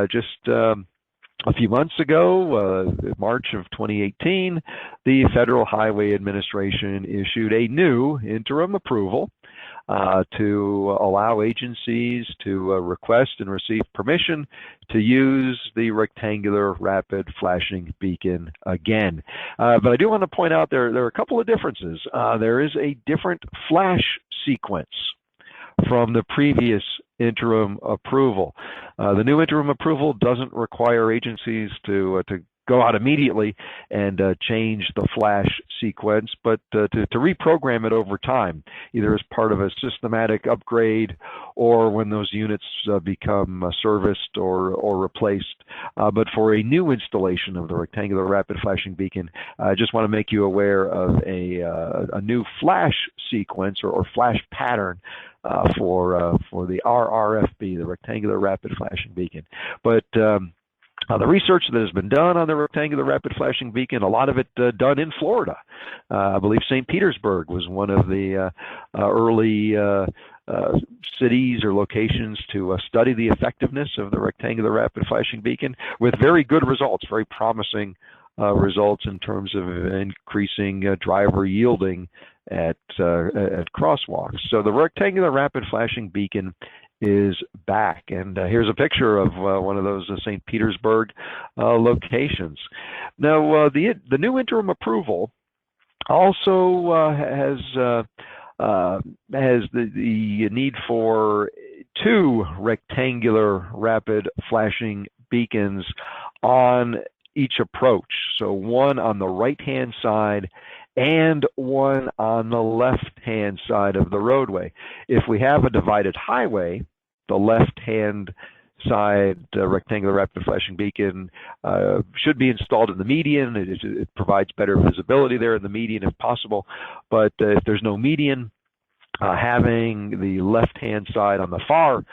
just a few months ago, March of 2018, the Federal Highway Administration issued a new interim approval to allow agencies to request and receive permission to use the rectangular rapid flashing beacon again. But I do want to point out there are a couple of differences. There is a different flash sequence from the previous interim approval. The new interim approval doesn't require agencies to go out immediately and change the flash sequence, but to reprogram it over time, either as part of a systematic upgrade or when those units become serviced or replaced. But for a new installation of the rectangular rapid flashing beacon, I just want to make you aware of a new flash sequence or flash pattern for the RRFB, the rectangular rapid flashing beacon. But the research that has been done on the rectangular rapid flashing beacon, a lot of it done in Florida. I believe St. Petersburg was one of the early cities or locations to study the effectiveness of the rectangular rapid flashing beacon with very good results, very promising results in terms of increasing driver yielding at crosswalks. So the rectangular rapid flashing beacon is back, and here's a picture of one of those St. Petersburg locations. Now, the new interim approval also has the need for two rectangular rapid flashing beacons on each approach. So one on the right-hand side and one on the left-hand side of the roadway. If we have a divided highway, the left-hand side rectangular rapid flashing beacon should be installed in the median. It provides better visibility there in the median if possible, but if there's no median, having the left-hand side on the far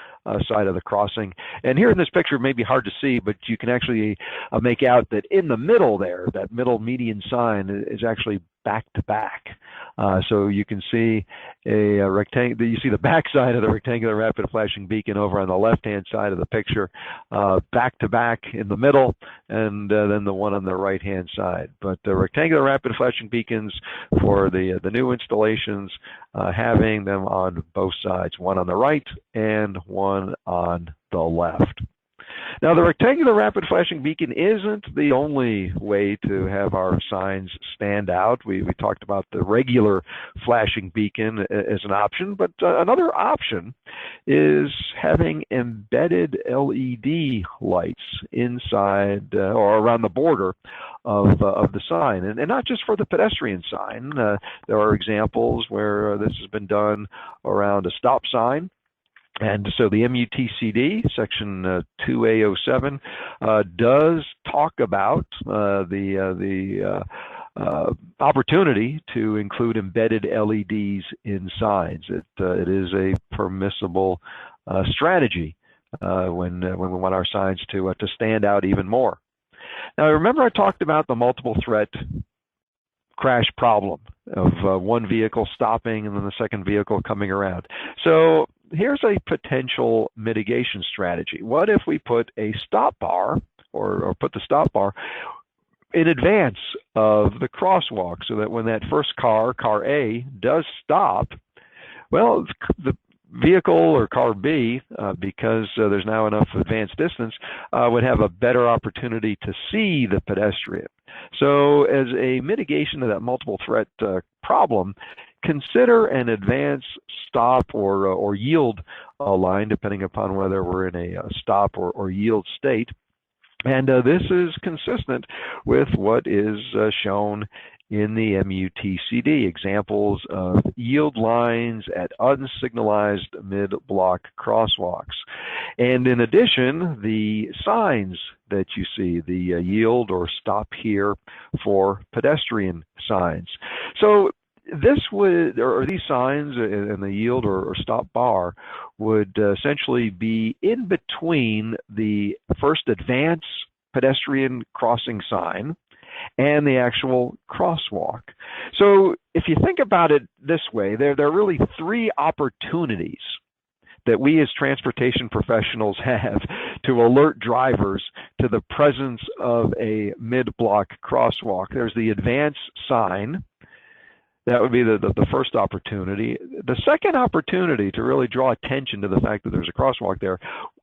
side of the crossing. And here in this picture, it may be hard to see, but you can actually make out that in the middle there, that middle median sign is actually back to back. So you can see a rectangle. You see the back side of the rectangular rapid flashing beacon over on the left-hand side of the picture, back to back in the middle, and then the one on the right-hand side. But the rectangular rapid flashing beacons for the new installations, having them on both sides, one on the right and one on the left. Now, the rectangular rapid flashing beacon isn't the only way to have our signs stand out. We talked about the regular flashing beacon as an option, but another option is having embedded LED lights inside or around the border of the sign, and not just for the pedestrian sign. There are examples where this has been done around a stop sign. And so the MUTCD, Section 2A07, does talk about the opportunity to include embedded LEDs in signs. It is a permissible strategy when we want our signs to stand out even more. Now, remember I talked about the multiple threat crash problem of one vehicle stopping and then the second vehicle coming around. So here's a potential mitigation strategy. What if we put a stop bar or put the stop bar in advance of the crosswalk so that when that first car A, does stop, well, the vehicle or car B, because there's now enough advanced distance, would have a better opportunity to see the pedestrian. So as a mitigation of that multiple threat problem, consider an advance stop or yield line, depending upon whether we're in a stop or yield state. And this is consistent with what is shown in the MUTCD, examples of yield lines at unsignalized mid-block crosswalks. And in addition, the signs that you see, the yield or stop here for pedestrian signs. So this would, or these signs and the yield or stop bar would essentially be in between the first advance pedestrian crossing sign and the actual crosswalk. So if you think about it this way, there are really three opportunities that we as transportation professionals have to alert drivers to the presence of a mid-block crosswalk. There's the advance sign. That would be the first opportunity. The second opportunity to really draw attention to the fact that there's a crosswalk there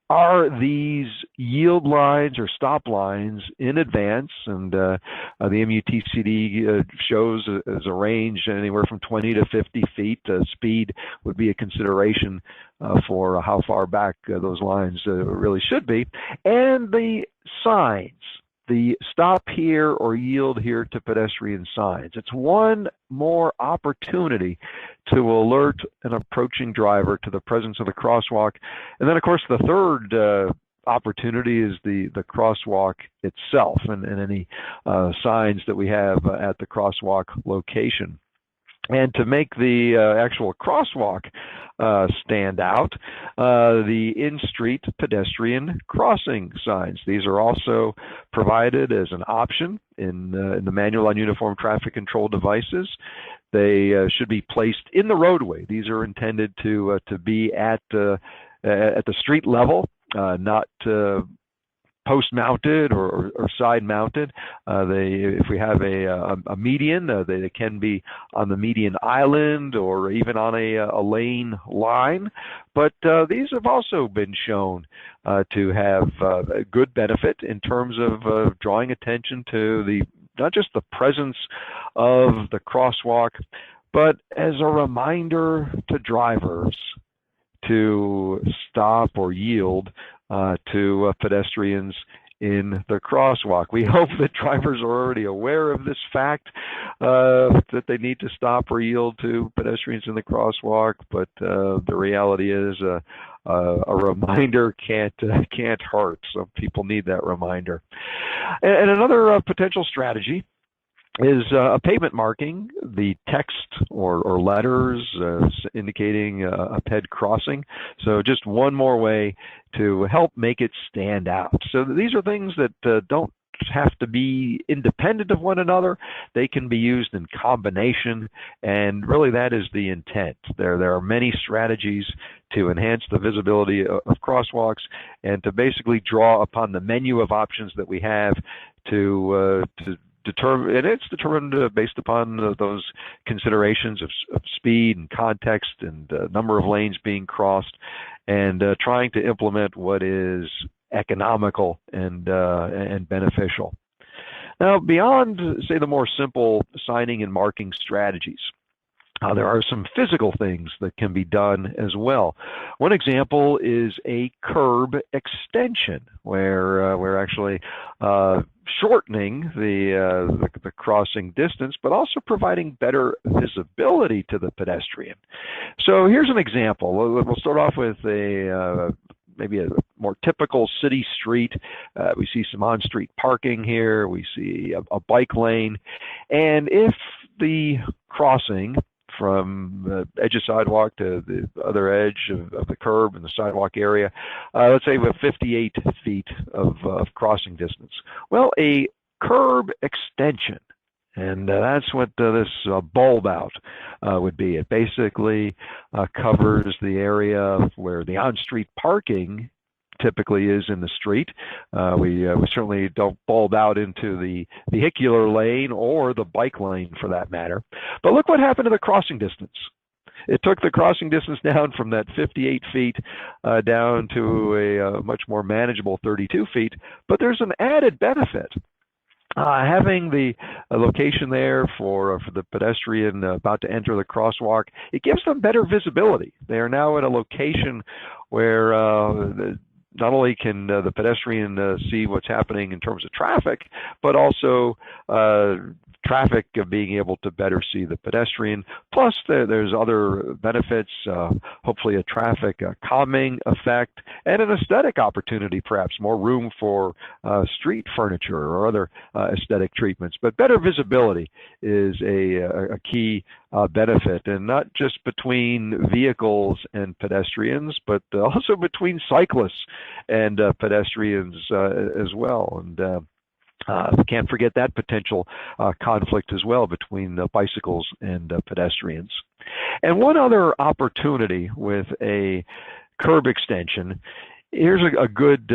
are these yield lines or stop lines in advance, and the MUTCD shows as a range anywhere from 20 to 50 feet. Speed would be a consideration for how far back those lines really should be. And the signs, the stop here or yield here to pedestrian signs. It's one more opportunity to alert an approaching driver to the presence of the crosswalk. And then, of course, the third opportunity is the crosswalk itself and any signs that we have at the crosswalk location. And to make the actual crosswalk stand out, the in-street pedestrian crossing signs. These are also provided as an option in the Manual on Uniform Traffic Control Devices. They should be placed in the roadway. These are intended to be at the street level, not post-mounted or side-mounted. If we have a median, they can be on the median island or even on a lane line. But these have also been shown to have a good benefit in terms of drawing attention to not just the presence of the crosswalk, but as a reminder to drivers to stop or yield to pedestrians in the crosswalk. We hope that drivers are already aware of this fact, that they need to stop or yield to pedestrians in the crosswalk, but the reality is a reminder can't hurt. Some people need that reminder. And another potential strategy is a pavement marking, the text or letters indicating a ped crossing. So just one more way to help make it stand out. So these are things that don't have to be independent of one another. They can be used in combination, and really that is the intent. There are many strategies to enhance the visibility of crosswalks and to basically draw upon the menu of options that we have to determine, and it's determined based upon those considerations of speed and context and number of lanes being crossed, and trying to implement what is economical and beneficial. Now, beyond, say, the more simple signing and marking strategies, there are some physical things that can be done as well. One example is a curb extension, where we're actually shortening the crossing distance, but also providing better visibility to the pedestrian. So here's an example. We'll start off with maybe a more typical city street. We see some on-street parking here. We see a bike lane. And if the crossing from the edge of sidewalk to the other edge of the curb and the sidewalk area, let's say we have 58 feet of crossing distance. Well, a curb extension, and that's what this bulb out would be. It basically covers the area where the on-street parking typically is in the street. We certainly don't bulb out into the vehicular lane or the bike lane for that matter. But look what happened to the crossing distance. It took the crossing distance down from that 58 feet down to a much more manageable 32 feet. But there's an added benefit. Having the location there for the pedestrian about to enter the crosswalk, it gives them better visibility. They are now at a location where not only can the pedestrian see what's happening in terms of traffic, but also traffic being able to better see the pedestrian. Plus, there's other benefits, hopefully a traffic calming effect, and an aesthetic opportunity, perhaps more room for street furniture or other aesthetic treatments. But better visibility is a key benefit, and not just between vehicles and pedestrians, but also between cyclists and pedestrians as well. And we can't forget that potential conflict as well between bicycles and pedestrians. And one other opportunity with a curb extension, here's a good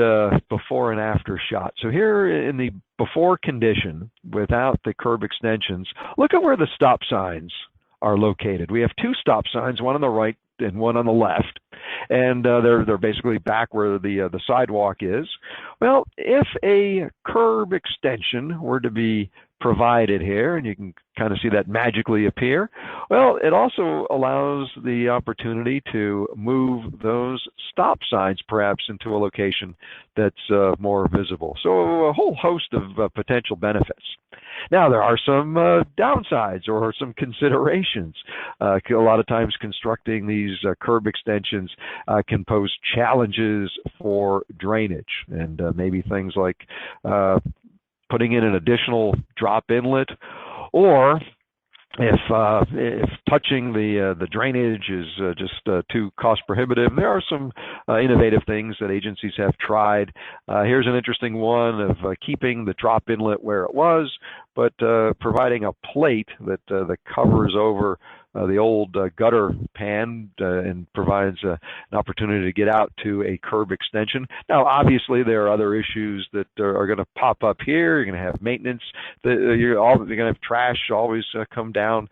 before and after shot. So here in the before condition, without the curb extensions, look at where the stop signs are located. We have two stop signs, one on the right and one on the left, and they're basically back where the sidewalk is. Well, if a curb extension were to be provided here, and you can kind of see that magically appear, well, it also allows the opportunity to move those stop signs perhaps into a location that's more visible. So a whole host of potential benefits. Now, there are some downsides or some considerations. A lot of times constructing these curb extensions can pose challenges for drainage, and maybe things like putting in an additional drop inlet, or if touching the drainage is just too cost prohibitive. There are some innovative things that agencies have tried. Here's an interesting one of keeping the drop inlet where it was, but providing a plate that covers over the old gutter pan and provides an opportunity to get out to a curb extension. Now, obviously, there are other issues that are going to pop up here. You're going to have maintenance. You're going to have trash always come down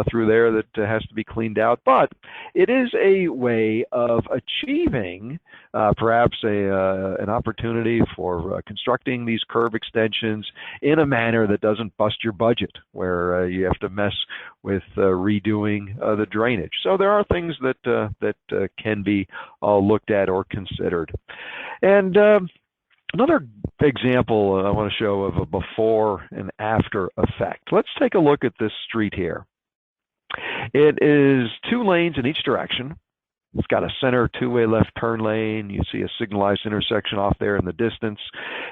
through there that has to be cleaned out. But it is a way of achieving perhaps an opportunity for constructing these curb extensions in a manner that doesn't bust your budget, where you have to mess with redoing the drainage. So there are things that can be looked at or considered. And another example I want to show of a before and after effect. Let's take a look at this street here. It is 2 lanes in each direction. It's got a center two-way left turn lane. You see a signalized intersection off there in the distance,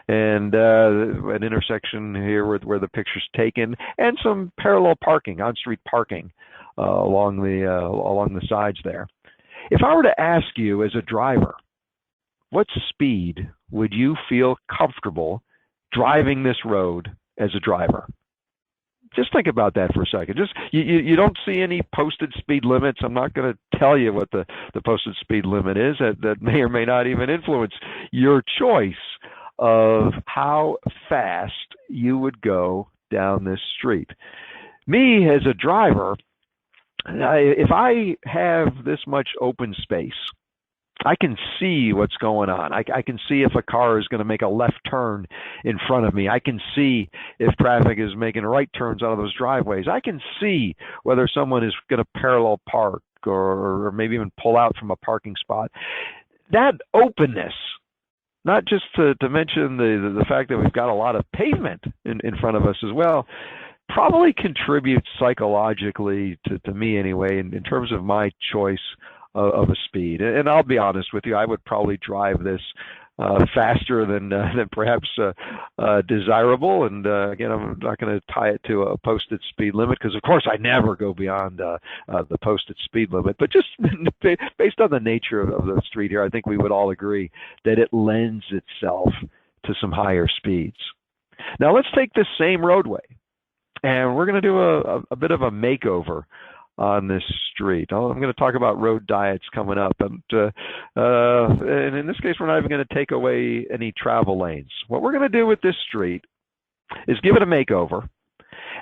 and an intersection here where the picture's taken, and some parallel parking, on-street parking along the sides there. If I were to ask you as a driver, what speed would you feel comfortable driving this road as a driver? Just think about that for a second. Just you don't see any posted speed limits. I'm not going to tell you what the posted speed limit is. That may or may not even influence your choice of how fast you would go down this street. Me as a driver, if I have this much open space, I can see what's going on. I can see if a car is going to make a left turn in front of me. I can see if traffic is making right turns out of those driveways. I can see whether someone is going to parallel park or maybe even pull out from a parking spot. That openness, not just to mention the fact that we've got a lot of pavement in front of us as well, probably contributes psychologically to me anyway in terms of my choice of a speed. And I'll be honest with you, I would probably drive this faster than perhaps desirable. And again, I'm not going to tie it to a posted speed limit because, of course, I never go beyond the posted speed limit. But just based on the nature of the street here, I think we would all agree that it lends itself to some higher speeds. Now, let's take this same roadway, and we're going to do a bit of a makeover on this street. I'm going to talk about road diets coming up, and in this case, we're not even going to take away any travel lanes. What we're going to do with this street is give it a makeover,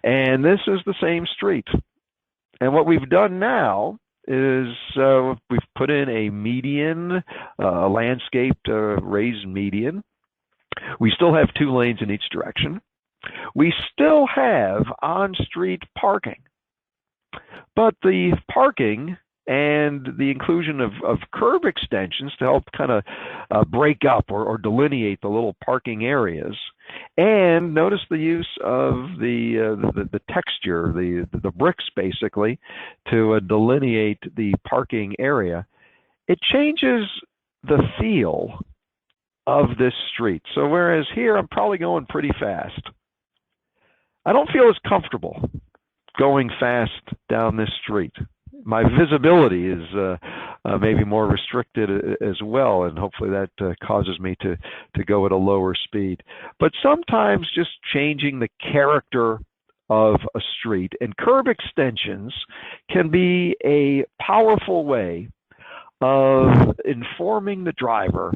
and this is the same street. And what we've done now is we've put in a median, a landscaped raised median. We still have 2 lanes in each direction. We still have on-street parking. But the parking and the inclusion of curb extensions to help kind of break up or delineate the little parking areas, and notice the use of the texture, the bricks basically, to delineate the parking area, it changes the feel of this street. So whereas here I'm probably going pretty fast, I don't feel as comfortable going fast down this street. My visibility is maybe more restricted as well, and hopefully that causes me to go at a lower speed. But sometimes just changing the character of a street and curb extensions can be a powerful way of informing the driver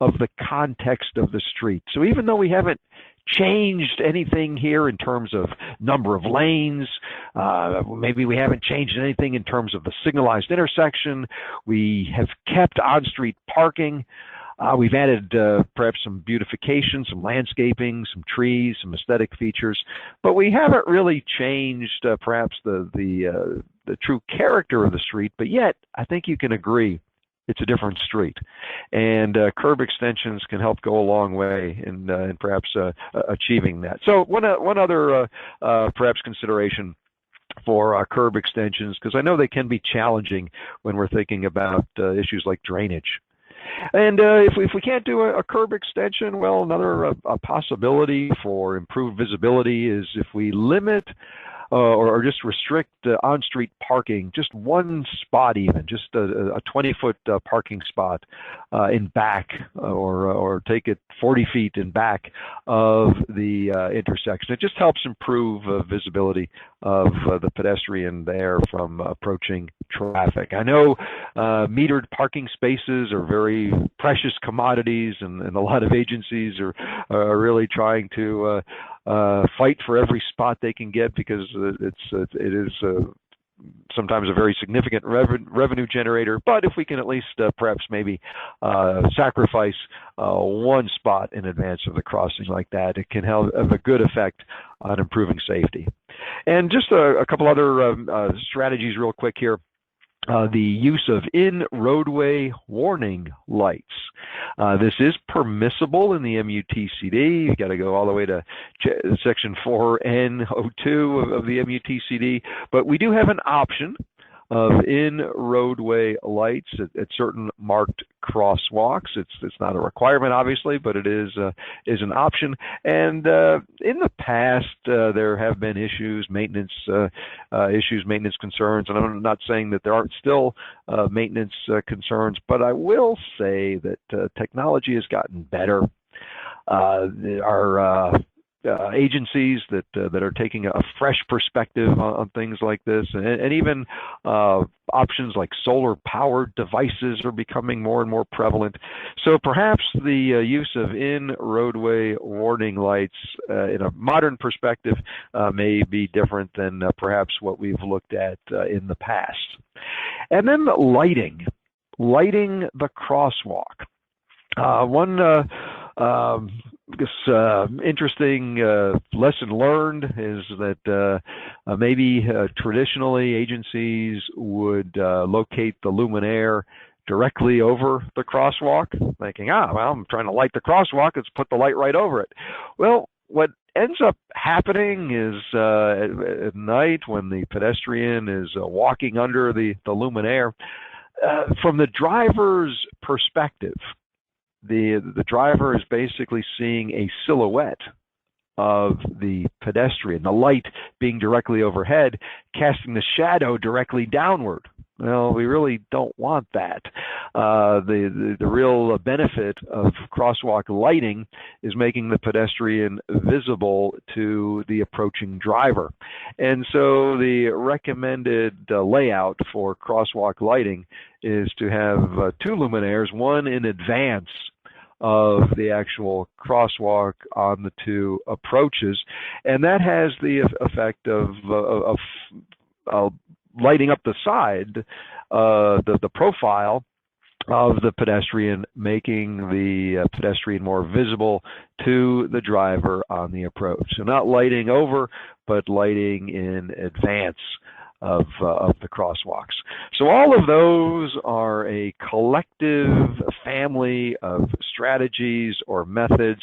of the context of the street. So even though we haven't changed anything here in terms of number of lanes, maybe we haven't changed anything in terms of the signalized intersection, we have kept on-street parking, we've added perhaps some beautification, some landscaping, some trees, some aesthetic features, but we haven't really changed perhaps the true character of the street. But yet I think you can agree it's a different street, and curb extensions can help go a long way in perhaps achieving that. So one other perhaps consideration for curb extensions, because I know they can be challenging when we're thinking about issues like drainage. And if we can't do a curb extension, well, another possibility for improved visibility is if we limit or just restrict on-street parking, just one spot even, just a 20-foot parking spot in back, or take it 40 feet in back of the intersection. It just helps improve visibility of the pedestrian there from approaching traffic. I know metered parking spaces are very precious commodities, and a lot of agencies are really trying to fight for every spot they can get, because it is sometimes a very significant revenue generator. But if we can at least perhaps maybe sacrifice one spot in advance of the crossing like that, it can have a good effect on improving safety. And just a couple other strategies real quick here. The use of in-roadway warning lights. This is permissible in the MUTCD. You got to go all the way to section 4N02 of the MUTCD, but we do have an option of in-roadway lights at certain marked crosswalks. It's not a requirement, obviously, but it is an option. And in the past, there have been maintenance concerns, and I'm not saying that there aren't still maintenance concerns, but I will say that technology has gotten better. Our agencies that are taking a fresh perspective on things like this, and even options like solar-powered devices are becoming more and more prevalent. So perhaps the use of in-roadway warning lights in a modern perspective may be different than perhaps what we've looked at in the past. And then lighting the crosswalk. One interesting lesson learned is that maybe traditionally agencies would locate the luminaire directly over the crosswalk, thinking, well, I'm trying to light the crosswalk, let's put the light right over it. Well, what ends up happening is at night when the pedestrian is walking under the luminaire, from the driver's perspective, the driver is basically seeing a silhouette of the pedestrian, the light being directly overhead, casting the shadow directly downward. Well, we really don't want that. The real benefit of crosswalk lighting is making the pedestrian visible to the approaching driver. And so the recommended layout for crosswalk lighting is to have two luminaires, one in advance of the actual crosswalk on the two approaches, and that has the effect of lighting up the side, the profile of the pedestrian, making the pedestrian more visible to the driver on the approach. So not lighting over, but lighting in advance of the crosswalks. So all of those are a collective family of strategies or methods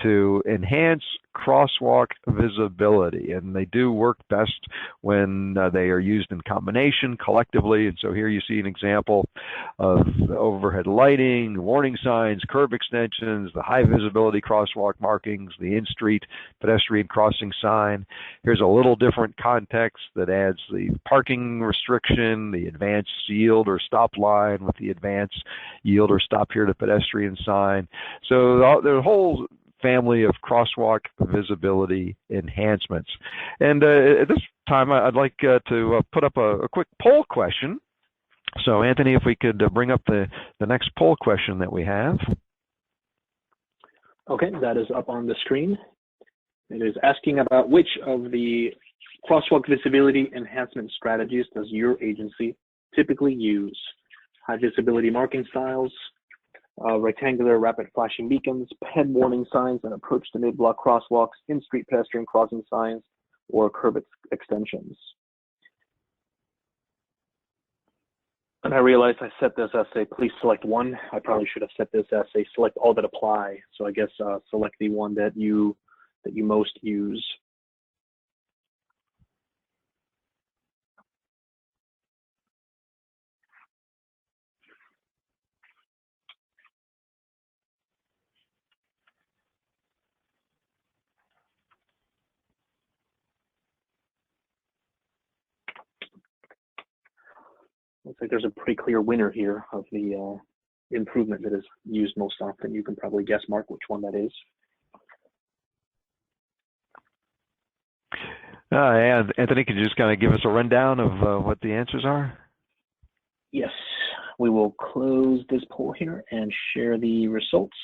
to enhance crosswalk visibility, and they do work best when they are used in combination collectively. And so here you see an example of overhead lighting, warning signs, curb extensions, the high visibility crosswalk markings, the in-street pedestrian crossing sign. Here's a little different context that adds the parking restriction, the advance yield or stop line with the advance yield or stop here to pedestrian sign. So the whole family of crosswalk visibility enhancements. And at this time, I'd like to put up a quick poll question. So, Anthony, if we could bring up the next poll question that we have. Okay, that is up on the screen. It is asking about which of the crosswalk visibility enhancement strategies does your agency typically use? High visibility marking styles, rectangular rapid flashing beacons, ped warning signs and approach to mid-block crosswalks, in-street pedestrian crossing signs, or curb extensions. And I realize I set this as a please select one. I probably should have set this as a select all that apply. So I guess select the one that you most use. Looks like there's a pretty clear winner here of the improvement that is used most often. You can probably guess, Mark, which one that is. Anthony, could you just kind of give us a rundown of what the answers are? Yes, we will close this poll here and share the results.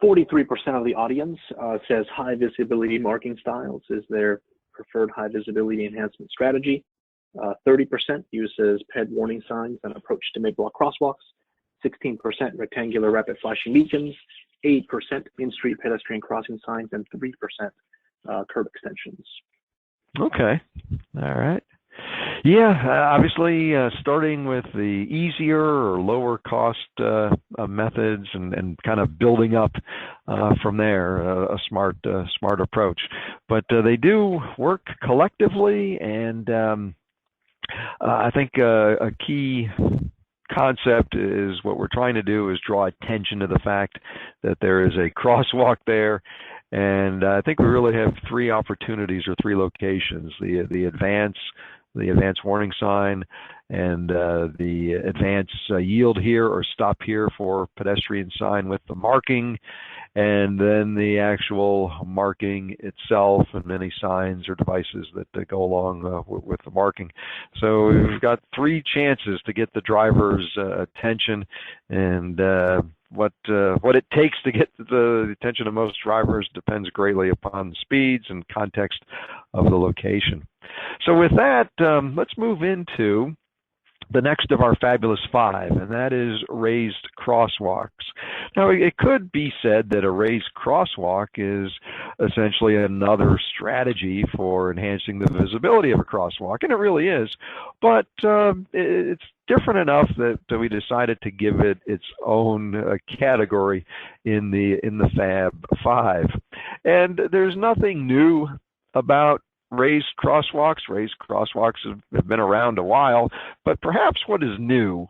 43% of the audience says high visibility marking styles is their preferred high visibility enhancement strategy. 30% uses ped warning signs and approach to mid-block crosswalks. 16% rectangular rapid flashing beacons. 8% in-street pedestrian crossing signs, and 3% curb extensions. Okay, all right. Yeah, obviously starting with the easier or lower cost methods and kind of building up from there, a smart approach. But they do work collectively, and I think a key concept is what we're trying to do is draw attention to the fact that there is a crosswalk there. And I think we really have three opportunities or three locations: the advance warning sign, and the advance yield here or stop here for pedestrian sign with the marking, and then the actual marking itself and any signs or devices that go along with the marking. So we've got three chances to get the driver's attention, and what it takes to get the attention of most drivers depends greatly upon the speeds and context of the location. So with that, let's move into the next of our fabulous five, and that is raised crosswalks. Now, it could be said that a raised crosswalk is essentially another strategy for enhancing the visibility of a crosswalk, and it really is, but it's different enough that we decided to give it its own category in the Fab Five. And there's nothing new about raised crosswalks. Raised crosswalks have been around a while, but perhaps what is new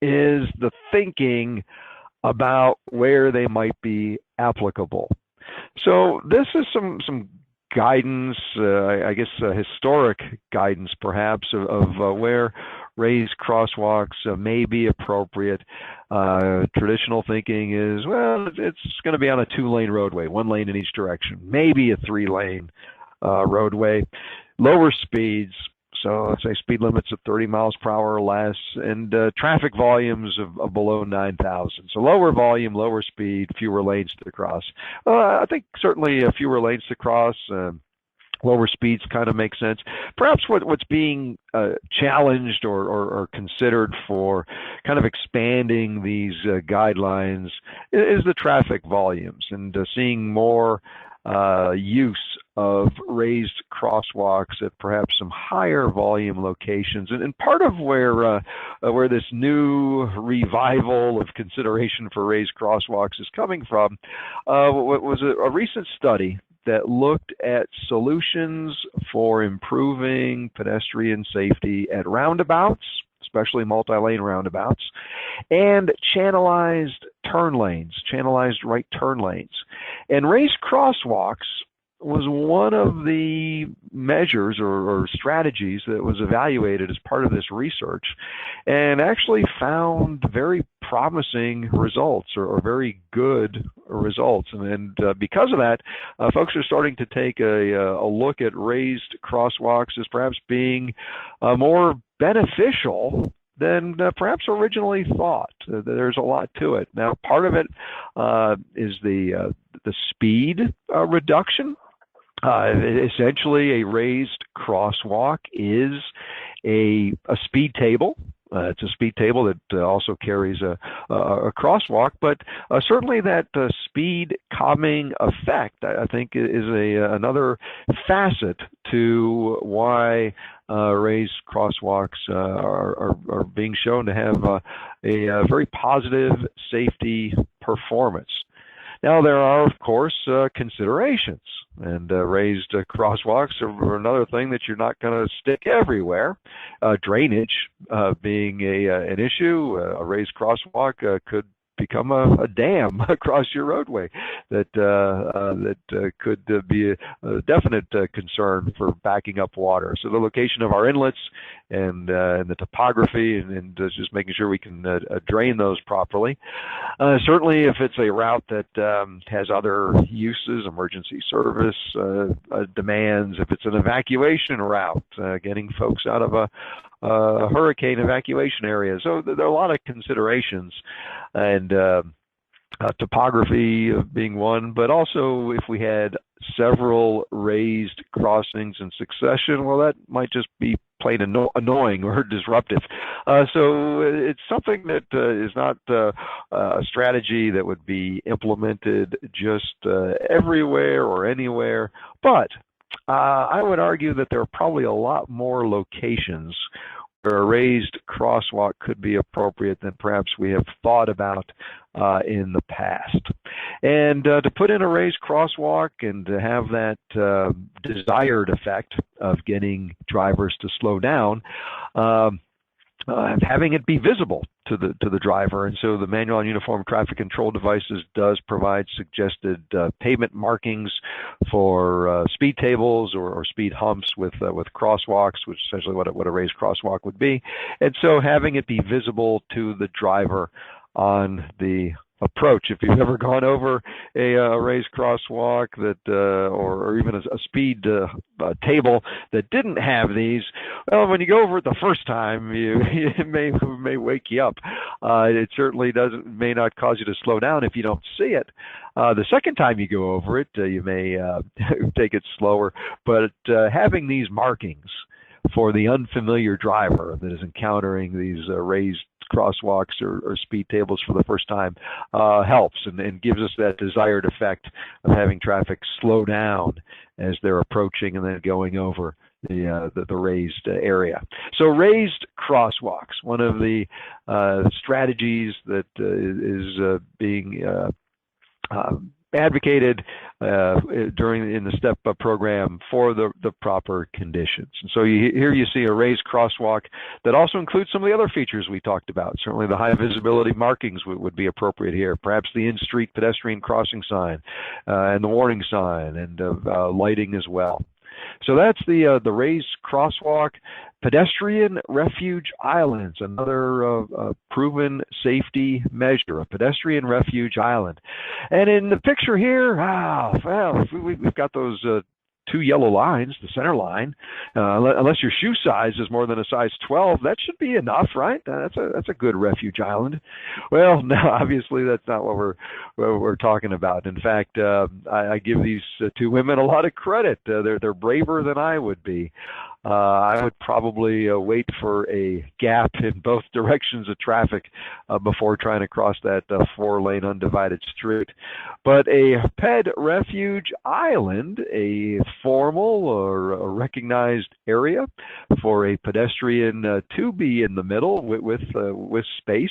is the thinking about where they might be applicable. So this is some guidance, I guess historic guidance perhaps, of where raised crosswalks may be appropriate. Traditional thinking is, well, it's going to be on a 2-lane roadway, 1 lane in each direction, maybe a 3-lane roadway, lower speeds, so let's say speed limits of 30 miles per hour or less, and traffic volumes of below 9,000. So lower volume, lower speed, fewer lanes to cross. I think certainly fewer lanes to cross, lower speeds kind of make sense. Perhaps what's being challenged or considered for kind of expanding these guidelines is the traffic volumes, and seeing more use of raised crosswalks at perhaps some higher volume locations. And part of where this new revival of consideration for raised crosswalks is coming from was a recent study that looked at solutions for improving pedestrian safety at roundabouts, especially multi-lane roundabouts, and channelized turn lanes, channelized right turn lanes. And raised crosswalks was one of the measures or strategies that was evaluated as part of this research, and actually found very promising results or very good results. And because of that, folks are starting to take a look at raised crosswalks as perhaps being more beneficial than perhaps originally thought. There's a lot to it. Now, part of it is the speed reduction. Essentially, a raised crosswalk is a speed table. It's a speed table that also carries a crosswalk, but certainly that speed calming effect, I think, is another facet to why raised crosswalks are being shown to have a very positive safety performance. Now, there are, of course, considerations, and raised crosswalks are another thing that you're not going to stick everywhere. Drainage being an issue, a raised crosswalk could become a dam across your roadway that could be a definite concern for backing up water. So the location of our inlets and the topography and just making sure we can drain those properly. Certainly, if it's a route that has other uses, emergency service demands, if it's an evacuation route, getting folks out of a hurricane evacuation area. So there are a lot of considerations, and topography being one, but also if we had several raised crossings in succession, well, that might just be plain annoying or disruptive. So it's something that is not a strategy that would be implemented just everywhere or anywhere, but I would argue that there are probably a lot more locations where a raised crosswalk could be appropriate than perhaps we have thought about in the past. And to put in a raised crosswalk and to have that desired effect of getting drivers to slow down, having it be visible to the driver. And so the manual and uniform traffic control devices does provide suggested pavement markings for speed tables or speed humps with crosswalks, which is essentially what a raised crosswalk would be. And so having it be visible to the driver on the approach. If you've ever gone over a raised crosswalk that or even a speed table that didn't have these, well, when you go over it the first time, it may wake you up. It certainly may not cause you to slow down if you don't see it. The second time you go over it, you may take it slower. But having these markings for the unfamiliar driver that is encountering these raised crosswalks or speed tables for the first time helps and gives us that desired effect of having traffic slow down as they're approaching and then going over the raised area. So raised crosswalks, one of the strategies that is being advocated in the STEP program for the proper conditions. And so here you see a raised crosswalk that also includes some of the other features we talked about. Certainly the high visibility markings would be appropriate here, perhaps the in-street pedestrian crossing sign and the warning sign and lighting as well. So that's the raised crosswalk. Pedestrian refuge islands, another proven safety measure, a pedestrian refuge island. And in the picture here, we've got those two yellow lines, the center line. Unless your shoe size is more than a size 12, that should be enough, right? That's a good refuge island. Well, no, obviously that's not what we're talking about. In fact, I give these two women a lot of credit. They're braver than I would be. I would probably wait for a gap in both directions of traffic before trying to cross that 4-lane undivided street. But a ped refuge island, a formal or a recognized area for a pedestrian to be in the middle with space,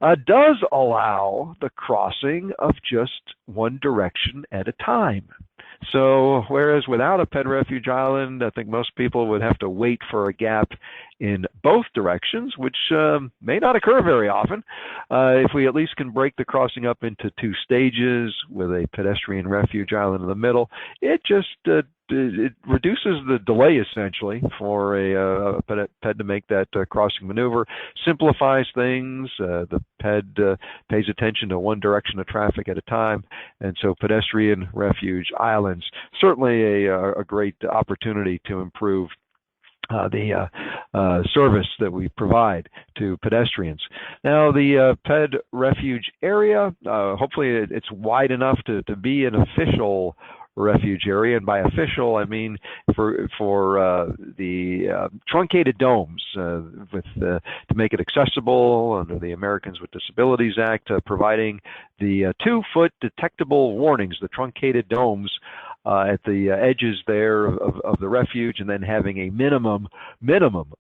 does allow the crossing of just one direction at a time. So whereas without a ped refuge island, I think most people would have to wait for a gap in both directions, which may not occur very often. If we at least can break the crossing up into two stages with a pedestrian refuge island in the middle, it just it reduces the delay essentially for a ped to make that crossing maneuver, simplifies things. The ped pays attention to one direction of traffic at a time, and so pedestrian refuge islands, certainly a great opportunity to improve the service that we provide to pedestrians. Now, the ped refuge area, hopefully it's wide enough to be an official refuge area, and by official I mean for the truncated domes to make it accessible under the Americans with Disabilities Act, providing the 2-foot detectable warnings, the truncated domes at the edges there of the refuge, and then having a minimum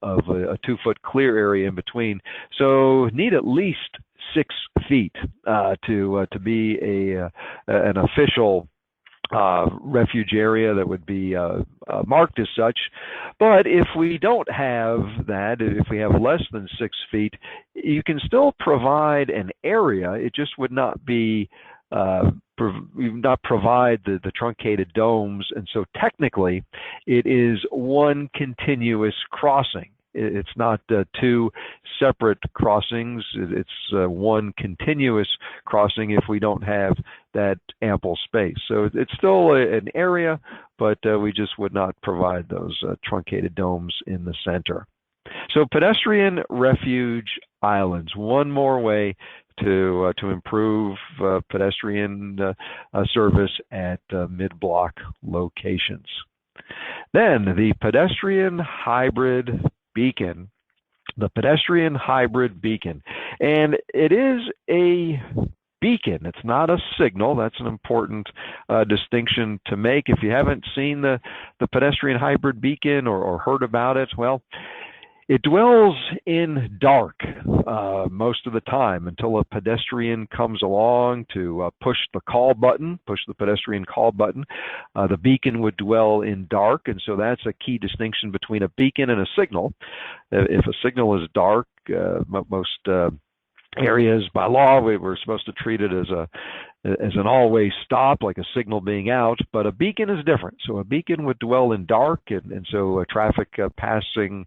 of a 2-foot clear area in between. So need at least 6 feet to be an official refuge area that would be marked as such. But if we don't have that, if we have less than 6 feet, you can still provide an area. It just would not be not provide the truncated domes, and so technically it is one continuous crossing. It's not two separate crossings. It's one continuous crossing if we don't have that ample space. So it's still an area, but we just would not provide those truncated domes in the center. So pedestrian refuge islands, one more way to improve pedestrian service at mid-block locations. Then the pedestrian hybrid beacon, the pedestrian hybrid beacon. And it is a beacon. It's not a signal. That's an important distinction to make. If you haven't seen the pedestrian hybrid beacon or heard about it, well, It dwells in dark most of the time until a pedestrian comes along to push the pedestrian call button. The beacon would dwell in dark, and so that's a key distinction between a beacon and a signal. If a signal is dark, most areas by law we're supposed to treat it as an always stop, like a signal being out, but a beacon is different. So a beacon would dwell in dark, and so traffic passing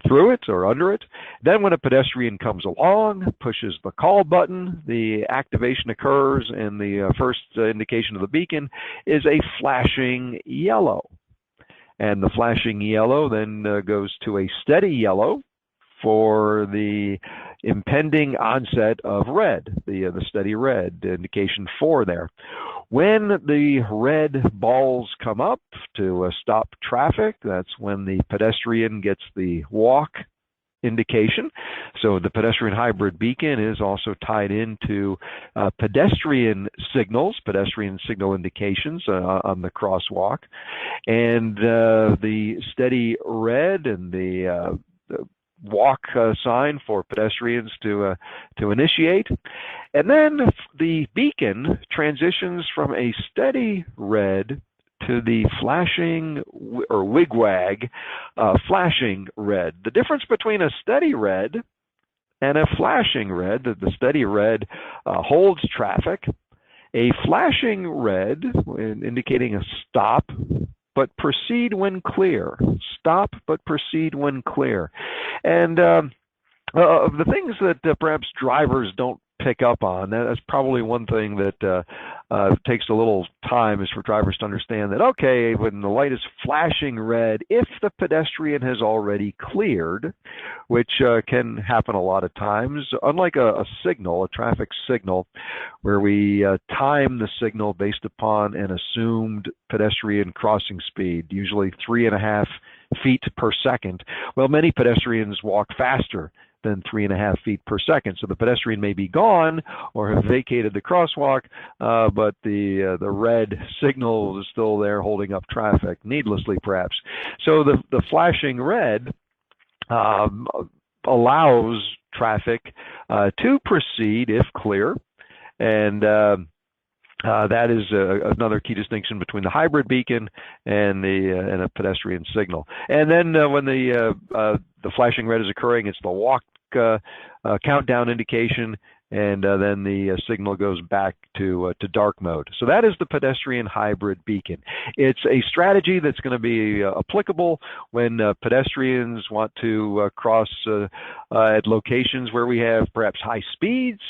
through it or under it. Then when a pedestrian comes along, pushes the call button, the activation occurs, and the first indication of the beacon is a flashing yellow. And the flashing yellow then goes to a steady yellow for the impending onset of red, the steady red, indication 4 there. When the red balls come up to stop traffic, that's when the pedestrian gets the walk indication. So the pedestrian hybrid beacon is also tied into pedestrian signal indications on the crosswalk. And the steady red and the walk sign for pedestrians to initiate. And then the beacon transitions from a steady red to the flashing or wigwag flashing red. The difference between a steady red and a flashing red, the steady red holds traffic. A flashing red, indicating a stop, but proceed when clear. Stop, but proceed when clear. And of the things that perhaps drivers don't pick up on, that's probably one thing that takes a little time, is for drivers to understand that, okay, when the light is flashing red, if the pedestrian has already cleared, which can happen a lot of times, unlike a signal, a traffic signal, where we time the signal based upon an assumed pedestrian crossing speed, usually 3.5 feet per second. Well, many pedestrians walk faster than 3.5 feet per second. So the pedestrian may be gone or have vacated the crosswalk, but the red signal is still there holding up traffic, needlessly perhaps. So the flashing red allows traffic to proceed if clear, and that is another key distinction between the hybrid beacon and a pedestrian signal. And then when the flashing red is occurring, it's the walk countdown indication, and then the signal goes back to dark mode. So that is the pedestrian hybrid beacon. It's a strategy that's going to be applicable when pedestrians want to cross at locations where we have perhaps high speeds,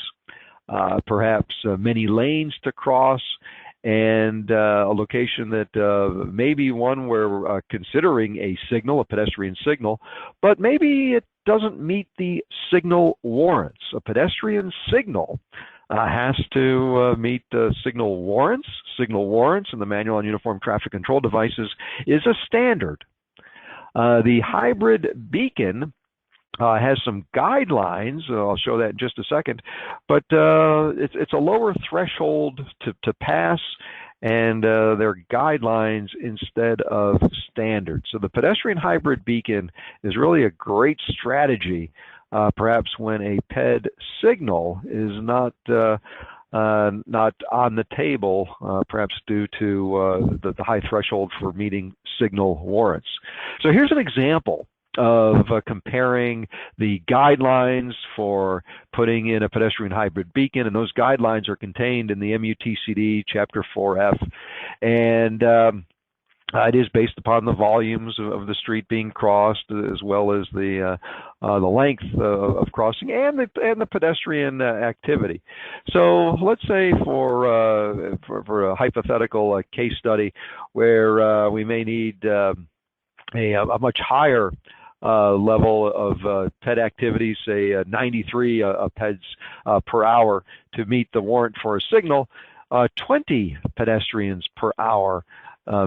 perhaps many lanes to cross, and a location that may be one where we're considering a signal, a pedestrian signal, but maybe it doesn't meet the signal warrants. A pedestrian signal has to meet signal warrants. Signal warrants in the Manual on Uniform Traffic Control Devices is a standard. The hybrid beacon has some guidelines. I'll show that in just a second, but it's a lower threshold to pass, and they're guidelines instead of standards. So the pedestrian hybrid beacon is really a great strategy, perhaps when a ped signal is not on the table, perhaps due to the high threshold for meeting signal warrants. So here's an example of comparing the guidelines for putting in a pedestrian hybrid beacon, and those guidelines are contained in the MUTCD Chapter 4F, and it is based upon the volumes of the street being crossed, as well as the length of crossing and the pedestrian activity. So let's say for a hypothetical case study where we may need a much higher level of PED activity, say 93 PEDs per hour to meet the warrant for a signal, 20 pedestrians per hour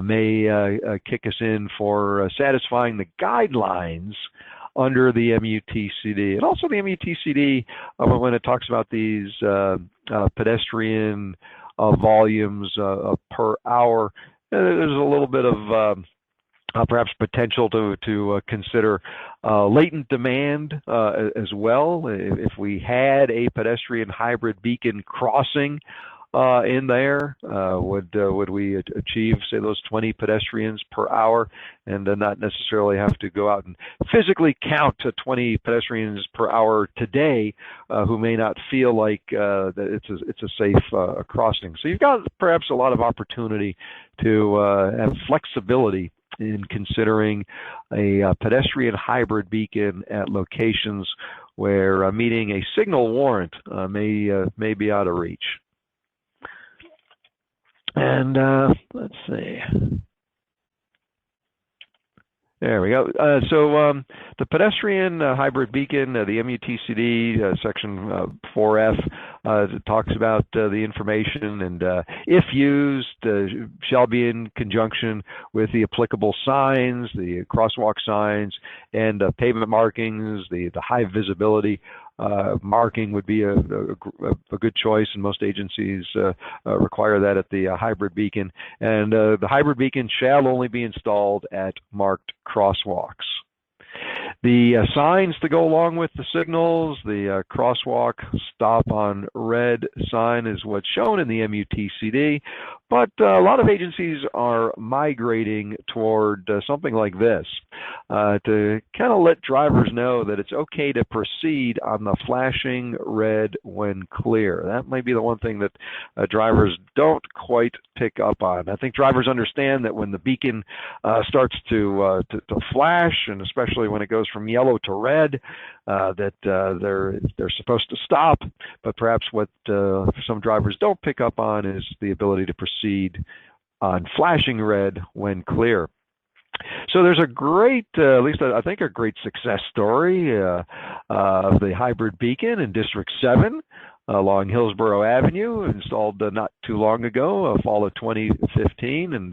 may kick us in for satisfying the guidelines under the MUTCD. And also the MUTCD, when it talks about these pedestrian volumes per hour, there's a little bit of perhaps potential to consider latent demand as well. If we had a pedestrian hybrid beacon crossing in there, would we achieve, say, those 20 pedestrians per hour, and not necessarily have to go out and physically count to 20 pedestrians per hour today, who may not feel like that it's a safe crossing. So you've got perhaps a lot of opportunity to have flexibility in considering a pedestrian hybrid beacon at locations where meeting a signal warrant may be out of reach. And let's see. There we go. So the pedestrian hybrid beacon, the MUTCD section 4F, talks about the information, and if used, shall be in conjunction with the applicable signs, the crosswalk signs, and pavement markings. The high visibility marking would be a good choice, and most agencies require that at the hybrid beacon. And the hybrid beacon shall only be installed at marked crosswalks. The signs to go along with the signals, the crosswalk stop on red sign is what's shown in the MUTCD, but a lot of agencies are migrating toward something like this to kind of let drivers know that it's okay to proceed on the flashing red when clear. That might be the one thing that drivers don't quite pick up on. I think drivers understand that when the beacon starts to flash, and especially when it goes from yellow to red, that they're supposed to stop. But perhaps what some drivers don't pick up on is the ability to proceed on flashing red when clear. So there's a great, at least I think a great success story of the hybrid beacon in District 7 along Hillsborough Avenue, installed not too long ago, fall of 2015. And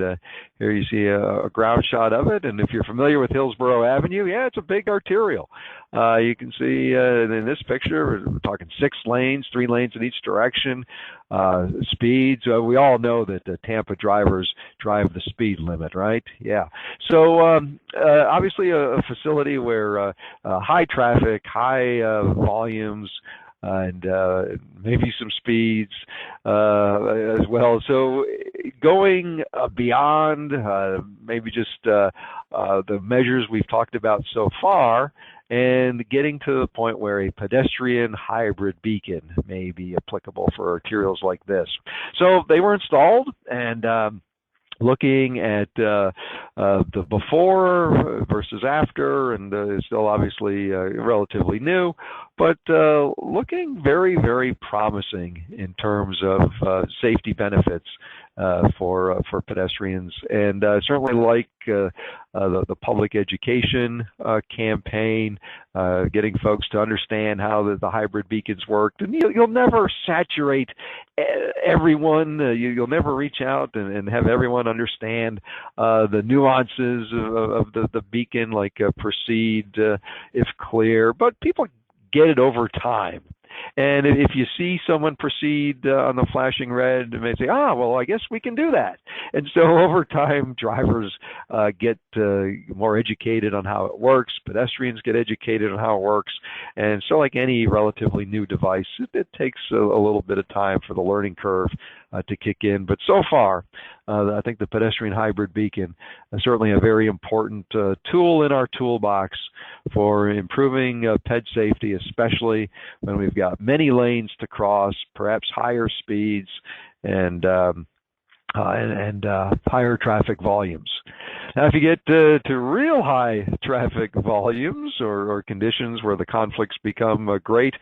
here you see a ground shot of it. And if you're familiar with Hillsborough Avenue, yeah, it's a big arterial. You can see in this picture, we're talking 6 lanes, 3 lanes in each direction. Speeds, we all know that Tampa drivers drive the speed limit, right? Yeah. So obviously a facility where high traffic, high volumes, and maybe some speeds as well. So going beyond maybe just the measures we've talked about so far, and getting to the point where a pedestrian hybrid beacon may be applicable for arterials like this. So they were installed, and looking at the before versus after, and still obviously relatively new, but looking very, very promising in terms of safety benefits for pedestrians, and certainly like the public education campaign, getting folks to understand how the hybrid beacons work. And you'll never saturate everyone. You'll never reach out and have everyone understand the nuances of the beacon, like proceed if clear, but people get it over time. And if you see someone proceed on the flashing red, they may say, well, I guess we can do that. And so over time, drivers get more educated on how it works. Pedestrians get educated on how it works. And so like any relatively new device, it takes a little bit of time for the learning curve to kick in. But so far, I think the pedestrian hybrid beacon is certainly a very important tool in our toolbox for improving ped safety, especially when we've got many lanes to cross, perhaps higher speeds, and higher traffic volumes. Now, if you get to real high traffic volumes or conditions where the conflicts become great,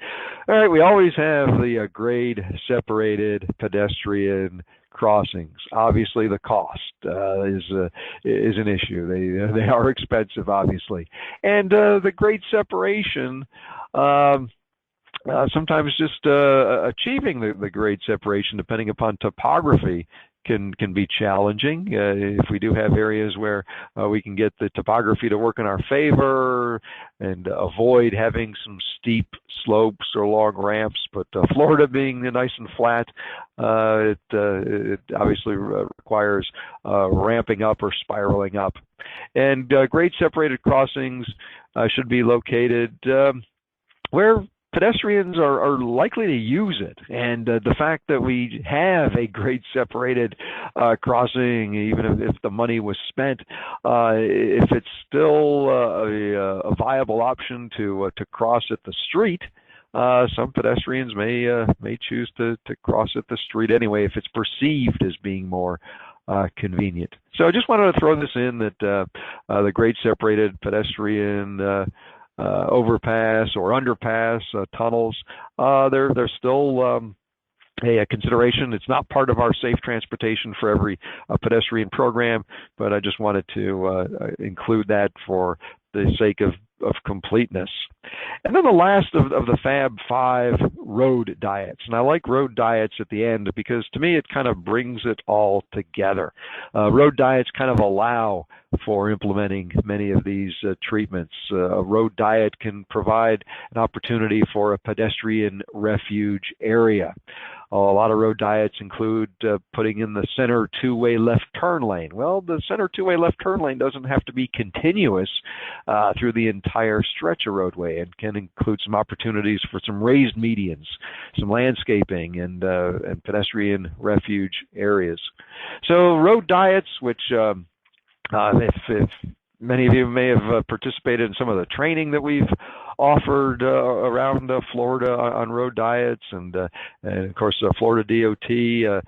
all right, we always have the grade separated pedestrian crossings. Obviously, the cost is an issue. They are expensive, obviously, and the grade separation. Sometimes just achieving the grade separation, depending upon topography, can be challenging. If we do have areas where we can get the topography to work in our favor and avoid having some steep slopes or long ramps, but Florida being nice and flat, it obviously requires ramping up or spiraling up. And grade separated crossings should be located where pedestrians are likely to use it. And the fact that we have a grade separated crossing, even if the money was spent, if it's still a viable option to cross at the street, some pedestrians may choose to cross at the street anyway if it's perceived as being more convenient. So I just wanted to throw this in that the grade separated pedestrian overpass or underpass tunnels, they're still a consideration. It's not part of our safe transportation for every pedestrian program, but I just wanted to include that for the sake of completeness. And then the last of the Fab 5, road diets. And I like road diets at the end because to me it kind of brings it all together. Road diets kind of allow for implementing many of these treatments. A road diet can provide an opportunity for a pedestrian refuge area. A lot of road diets include putting in the center two-way left turn lane. Well, the center two-way left turn lane doesn't have to be continuous through the entire stretch of roadway and can include some opportunities for some raised medians, some landscaping, and pedestrian refuge areas. So road diets, which if many of you may have participated in some of the training that we've offered around Florida on road diets, and of course Florida DOT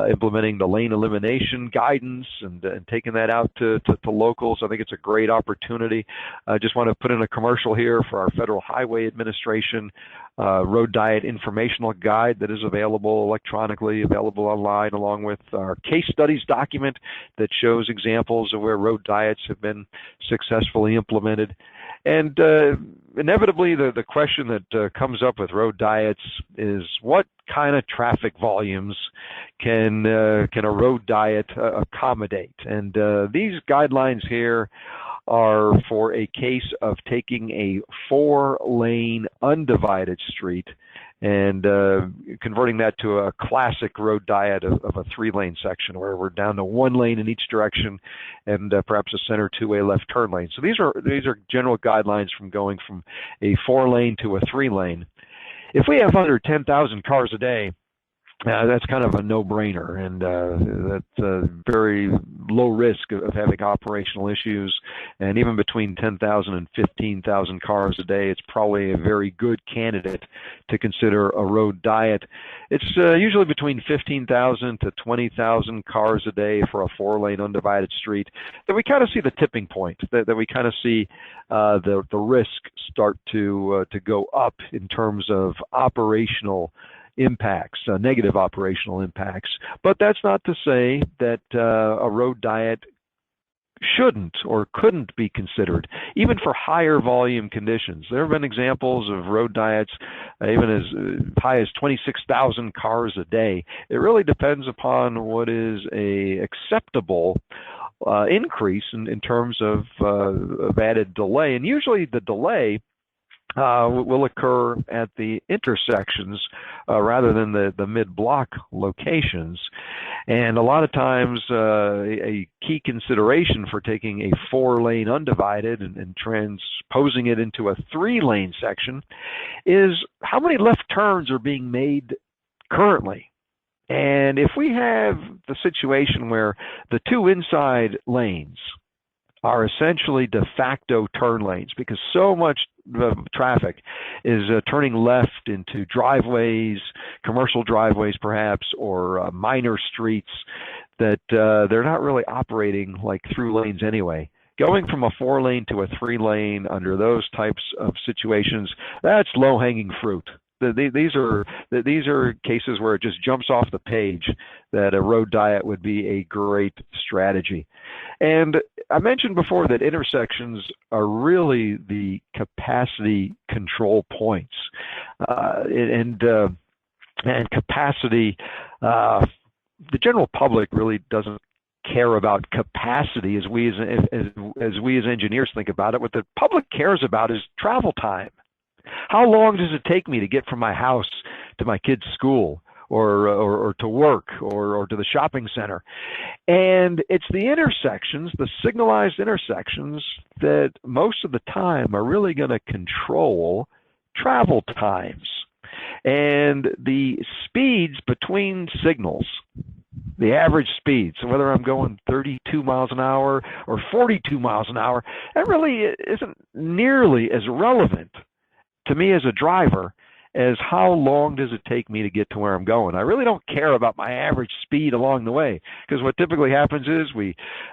implementing the lane elimination guidance and taking that out to locals. I think it's a great opportunity. I just want to put in a commercial here for our Federal Highway Administration road diet informational guide that is available electronically, available online, along with our case studies document that shows examples of where road diets have been successfully implemented. And inevitably, the question that comes up with road diets is what kind of traffic volumes can a road diet accommodate? And these guidelines here are for a case of taking a 4-lane undivided street and converting that to a classic road diet of a 3-lane section where we're down to 1 lane in each direction and perhaps a center two-way left turn lane. So these are general guidelines from going from a 4-lane to a 3-lane. If we have under 10,000 cars a day, that's kind of a no-brainer, and that's very low risk of having operational issues. And even between 10,000 and 15,000 cars a day, it's probably a very good candidate to consider a road diet. It's usually between 15,000 to 20,000 cars a day for a 4-lane undivided street that we kind of see the tipping point, that we kind of see the risk start to go up in terms of operational impacts, negative operational impacts. But that's not to say that a road diet shouldn't or couldn't be considered, even for higher volume conditions. There have been examples of road diets even as high as 26,000 cars a day. It really depends upon what is a acceptable increase in terms of added delay. And usually the delay will occur at the intersections rather than the mid-block locations. And a lot of times a key consideration for taking a 4-lane undivided and transposing it into a 3-lane section is how many left turns are being made currently. And if we have the situation where the 2 inside lanes are essentially de facto turn lanes because so much traffic is turning left into driveways, commercial driveways perhaps, or minor streets that they're not really operating like through lanes anyway. Going from a 4-lane to a 3-lane under those types of situations, that's low-hanging fruit. These are cases where it just jumps off the page that a road diet would be a great strategy. And I mentioned before that intersections are really the capacity control points, and capacity the general public really doesn't care about capacity as we as engineers think about it. What the public cares about is travel time. How long does it take me to get from my house to my kid's school, or to work, or to the shopping center? And it's the intersections, the signalized intersections, that most of the time are really going to control travel times. And the speeds between signals, the average speed, so whether I'm going 32 miles an hour or 42 miles an hour, that really isn't nearly as relevant to me as a driver as how long does it take me to get to where I'm going. I really don't care about my average speed along the way, because what typically happens is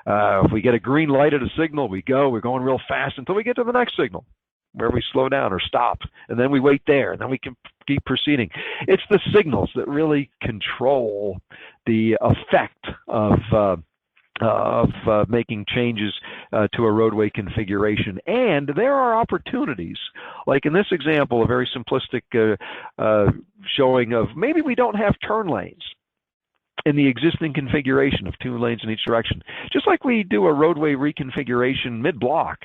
if we get a green light at a signal, we're going real fast until we get to the next signal, where we slow down or stop, and then we wait there, and then we can keep proceeding. It's the signals that really control the effect of making changes to a roadway configuration. And there are opportunities, like in this example, a very simplistic showing of maybe we don't have turn lanes in the existing configuration of 2 lanes in each direction. Just like we do a roadway reconfiguration mid-block,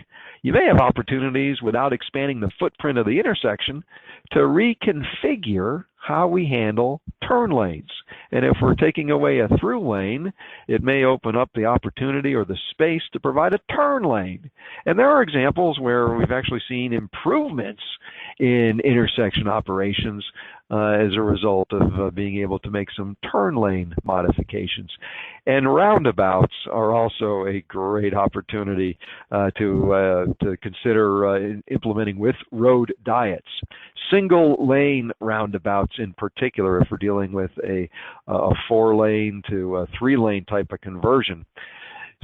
you may have opportunities without expanding the footprint of the intersection to reconfigure how we handle turn lanes. And if we're taking away a through lane, it may open up the opportunity or the space to provide a turn lane. And there are examples where we've actually seen improvements in intersection operations as a result of being able to make some turn lane modifications. And roundabouts are also a great opportunity to consider implementing with road diets. Single lane roundabouts in particular, if we're dealing with a 4-lane to a 3-lane type of conversion.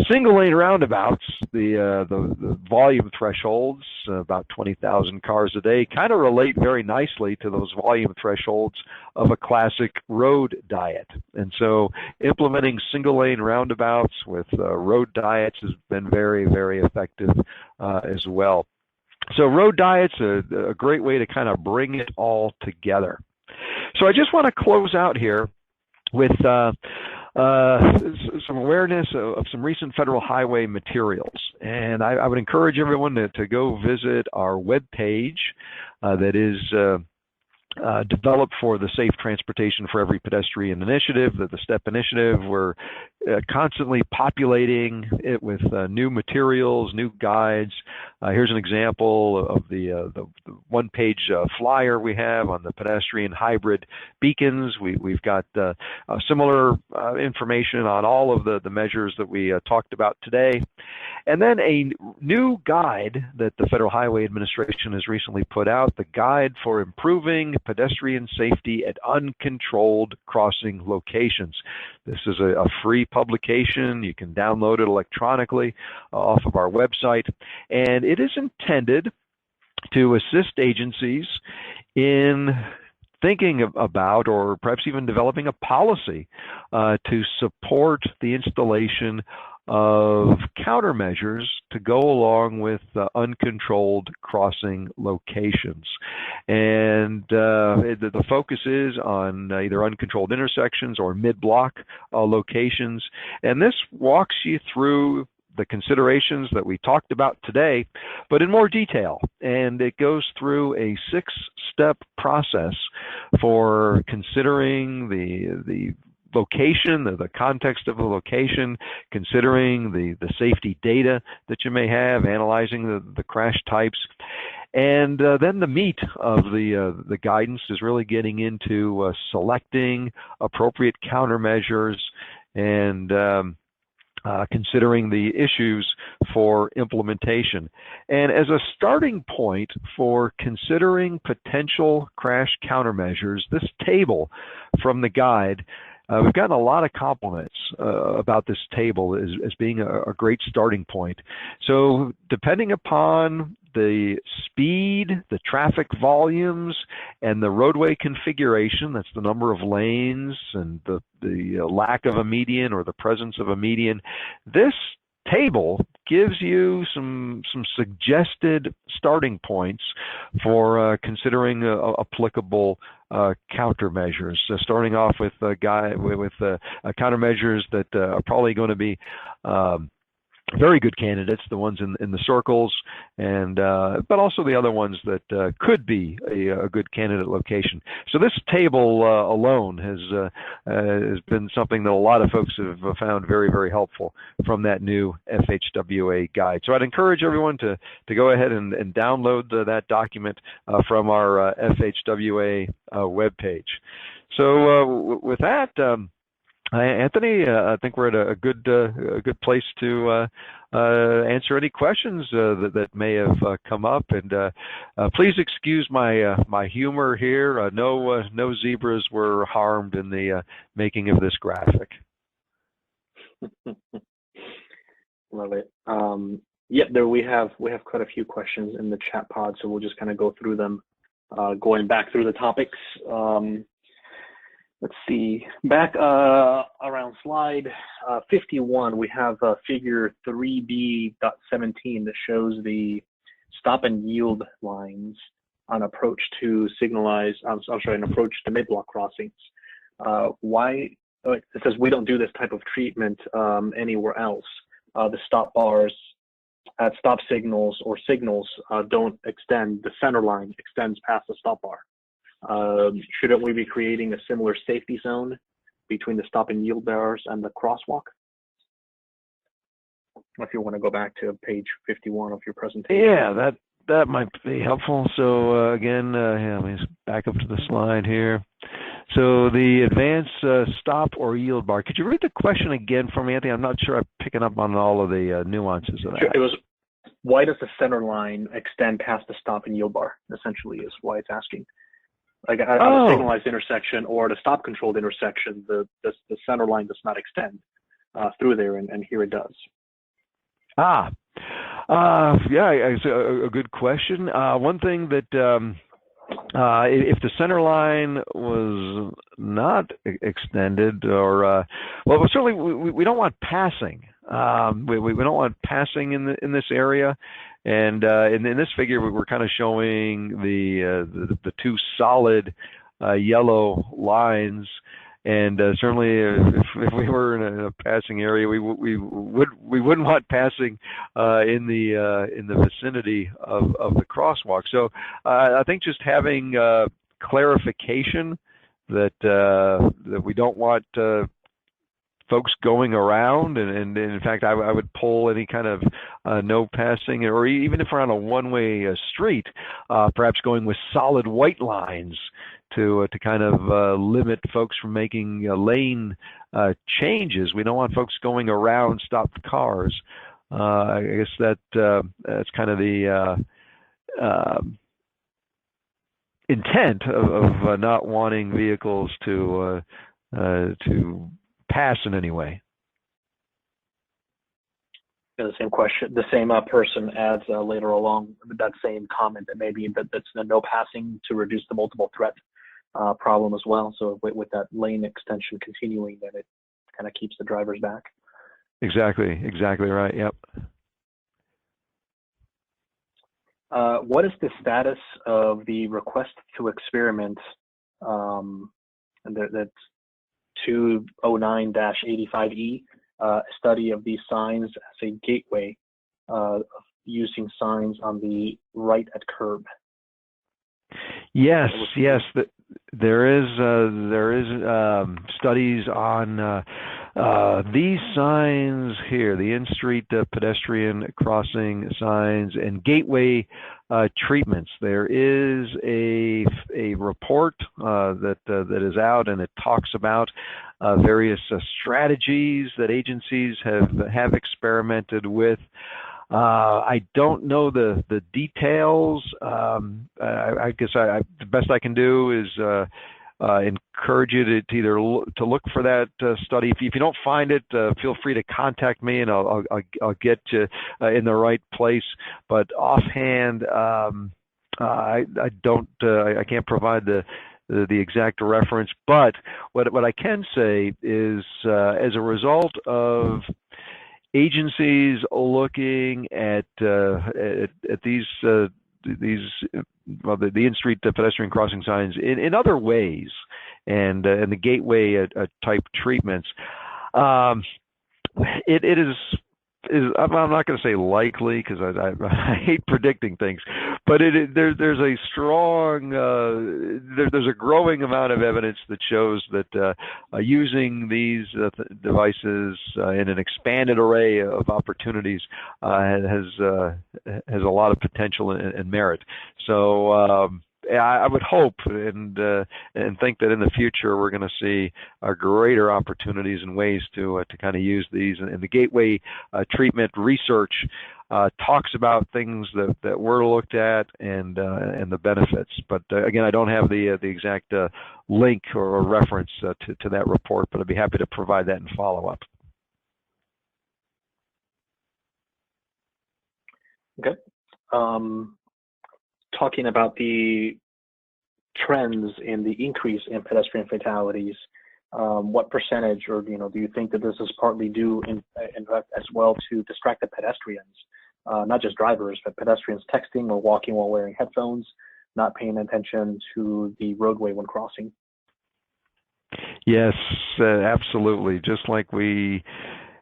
Single lane roundabouts, the volume thresholds, about 20,000 cars a day, kind of relate very nicely to those volume thresholds of a classic road diet. And so implementing single lane roundabouts with road diets has been very, very effective as well. So road diets are a great way to kind of bring it all together. So I just want to close out here with some awareness of some recent federal highway materials. And I would encourage everyone to go visit our webpage that is developed for the Safe Transportation for Every Pedestrian initiative, the STEP initiative. We're constantly populating it with new materials, new guides. Here's an example of the one-page flyer we have on the pedestrian hybrid beacons. We've got similar information on all of the measures that we talked about today. And then a new guide that the Federal Highway Administration has recently put out, the Guide for Improving Pedestrian Safety at Uncontrolled Crossing Locations. This is a free publication. You can download it electronically off of our website. And it is intended to assist agencies in thinking about, or perhaps even developing a policy to support the installation of countermeasures to go along with uncontrolled crossing locations. And the focus is on either uncontrolled intersections or mid-block locations. And this walks you through the considerations that we talked about today, but in more detail. And it goes through a 6-step process for considering the location, the context of the location, considering the safety data that you may have, analyzing the crash types. And then the meat of the guidance is really getting into selecting appropriate countermeasures and considering the issues for implementation. And as a starting point for considering potential crash countermeasures, this table from the guide, we've gotten a lot of compliments about this table as being a great starting point. So depending upon the speed, the traffic volumes, and the roadway configuration, that's the number of lanes and the lack of a median or the presence of a median, this table gives you some suggested starting points for considering applicable countermeasures. So starting off with countermeasures that are probably going to be very good candidates, the ones in the circles, and but also the other ones that could be a good candidate location. So this table alone has been something that a lot of folks have found very, very helpful from that new FHWA guide. So I'd encourage everyone to go ahead and download that document from our FHWA webpage. So with that, Anthony, I think we're at a good place to answer any questions that may have come up, and please excuse my humor here. No zebras were harmed in the making of this graphic. Love it. Yeah, there we have quite a few questions in the chat pod, so we'll just kind of go through them, going back through the topics. Let's see, back around slide 51, we have figure 3B.17 that shows the stop and yield lines on approach to an approach to mid-block crossings. Why, it says we don't do this type of treatment anywhere else. The stop bars at stop signals or signals don't extend, the center line extends past the stop bar. Shouldn't we be creating a similar safety zone between the stop and yield bars and the crosswalk? If you want to go back to page 51 of your presentation. Yeah, that might be helpful. So again, let me just back up to the slide here. So the advanced stop or yield bar. Could you read the question again for me, Anthony? I'm not sure I'm picking up on all of the nuances of that. Sure. It was, why does the center line extend past the stop and yield bar? Essentially, is why it's asking. Like at a signalized intersection or at a stop controlled intersection, the center line does not extend through there, and here it does. Yeah, it's a good question. One thing that if the center line was not extended, or well, certainly we don't want passing. We don't want passing in this area. And in this figure, we're kind of showing the two solid yellow lines, and certainly if we were in a passing area, we wouldn't want passing in the vicinity of the crosswalk. So I think just having clarification that we don't want folks going around, and in fact, I would pull any kind of no passing, or even if we're on a one-way street, perhaps going with solid white lines to kind of limit folks from making lane changes. We don't want folks going around stopped cars. I guess that's kind of the intent of not wanting vehicles to pass in any way. The same question, the same person adds later along that same comment that maybe that's the no passing to reduce the multiple threat problem as well. So with that lane extension continuing, then it kind of keeps the drivers back. Exactly right. Yep. What is the status of the request to experiment? And that's 209-85E, study of these signs as a gateway, using signs on the right at curb. Yes. There is studies on these signs here, the in-street pedestrian crossing signs and gateway treatments. There is a report that is out, and it talks about various strategies that agencies have experimented with. I don't know the details. I guess the best I can do is encourage you to either to look for that study. If you don't find it, feel free to contact me, and I'll get you in the right place. But offhand, I can't provide the exact reference. But what I can say is, as a result of agencies looking at these well, the in-street pedestrian crossing signs in other ways, and the gateway type treatments. It is I'm not going to say likely, because I hate predicting things, but there's a strong there's a growing amount of evidence that shows that using these devices in an expanded array of opportunities has a lot of potential and merit. So I would hope and think that in the future we're going to see greater opportunities and ways to kind of use these. And the gateway treatment research talks about things that were looked at and the benefits. But again, I don't have the exact link or reference to that report, but I'd be happy to provide that in follow-up. Okay. Talking about the trends in the increase in pedestrian fatalities, what percentage, or do you think that this is partly due in fact as well to distracted pedestrians, not just drivers, but pedestrians texting or walking while wearing headphones, not paying attention to the roadway when crossing? Yes, absolutely. Just like we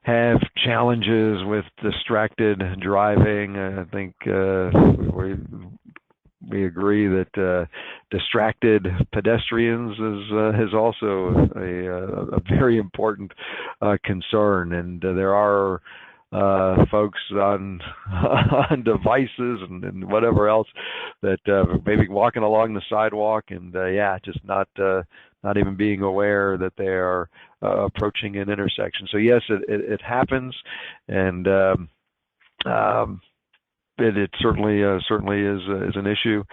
have challenges with distracted driving, I think we agree that distracted pedestrians is also a very important concern, and there are folks on devices and whatever else that maybe walking along the sidewalk and just not even being aware that they are approaching an intersection. So yes, it happens, and it certainly is an issue,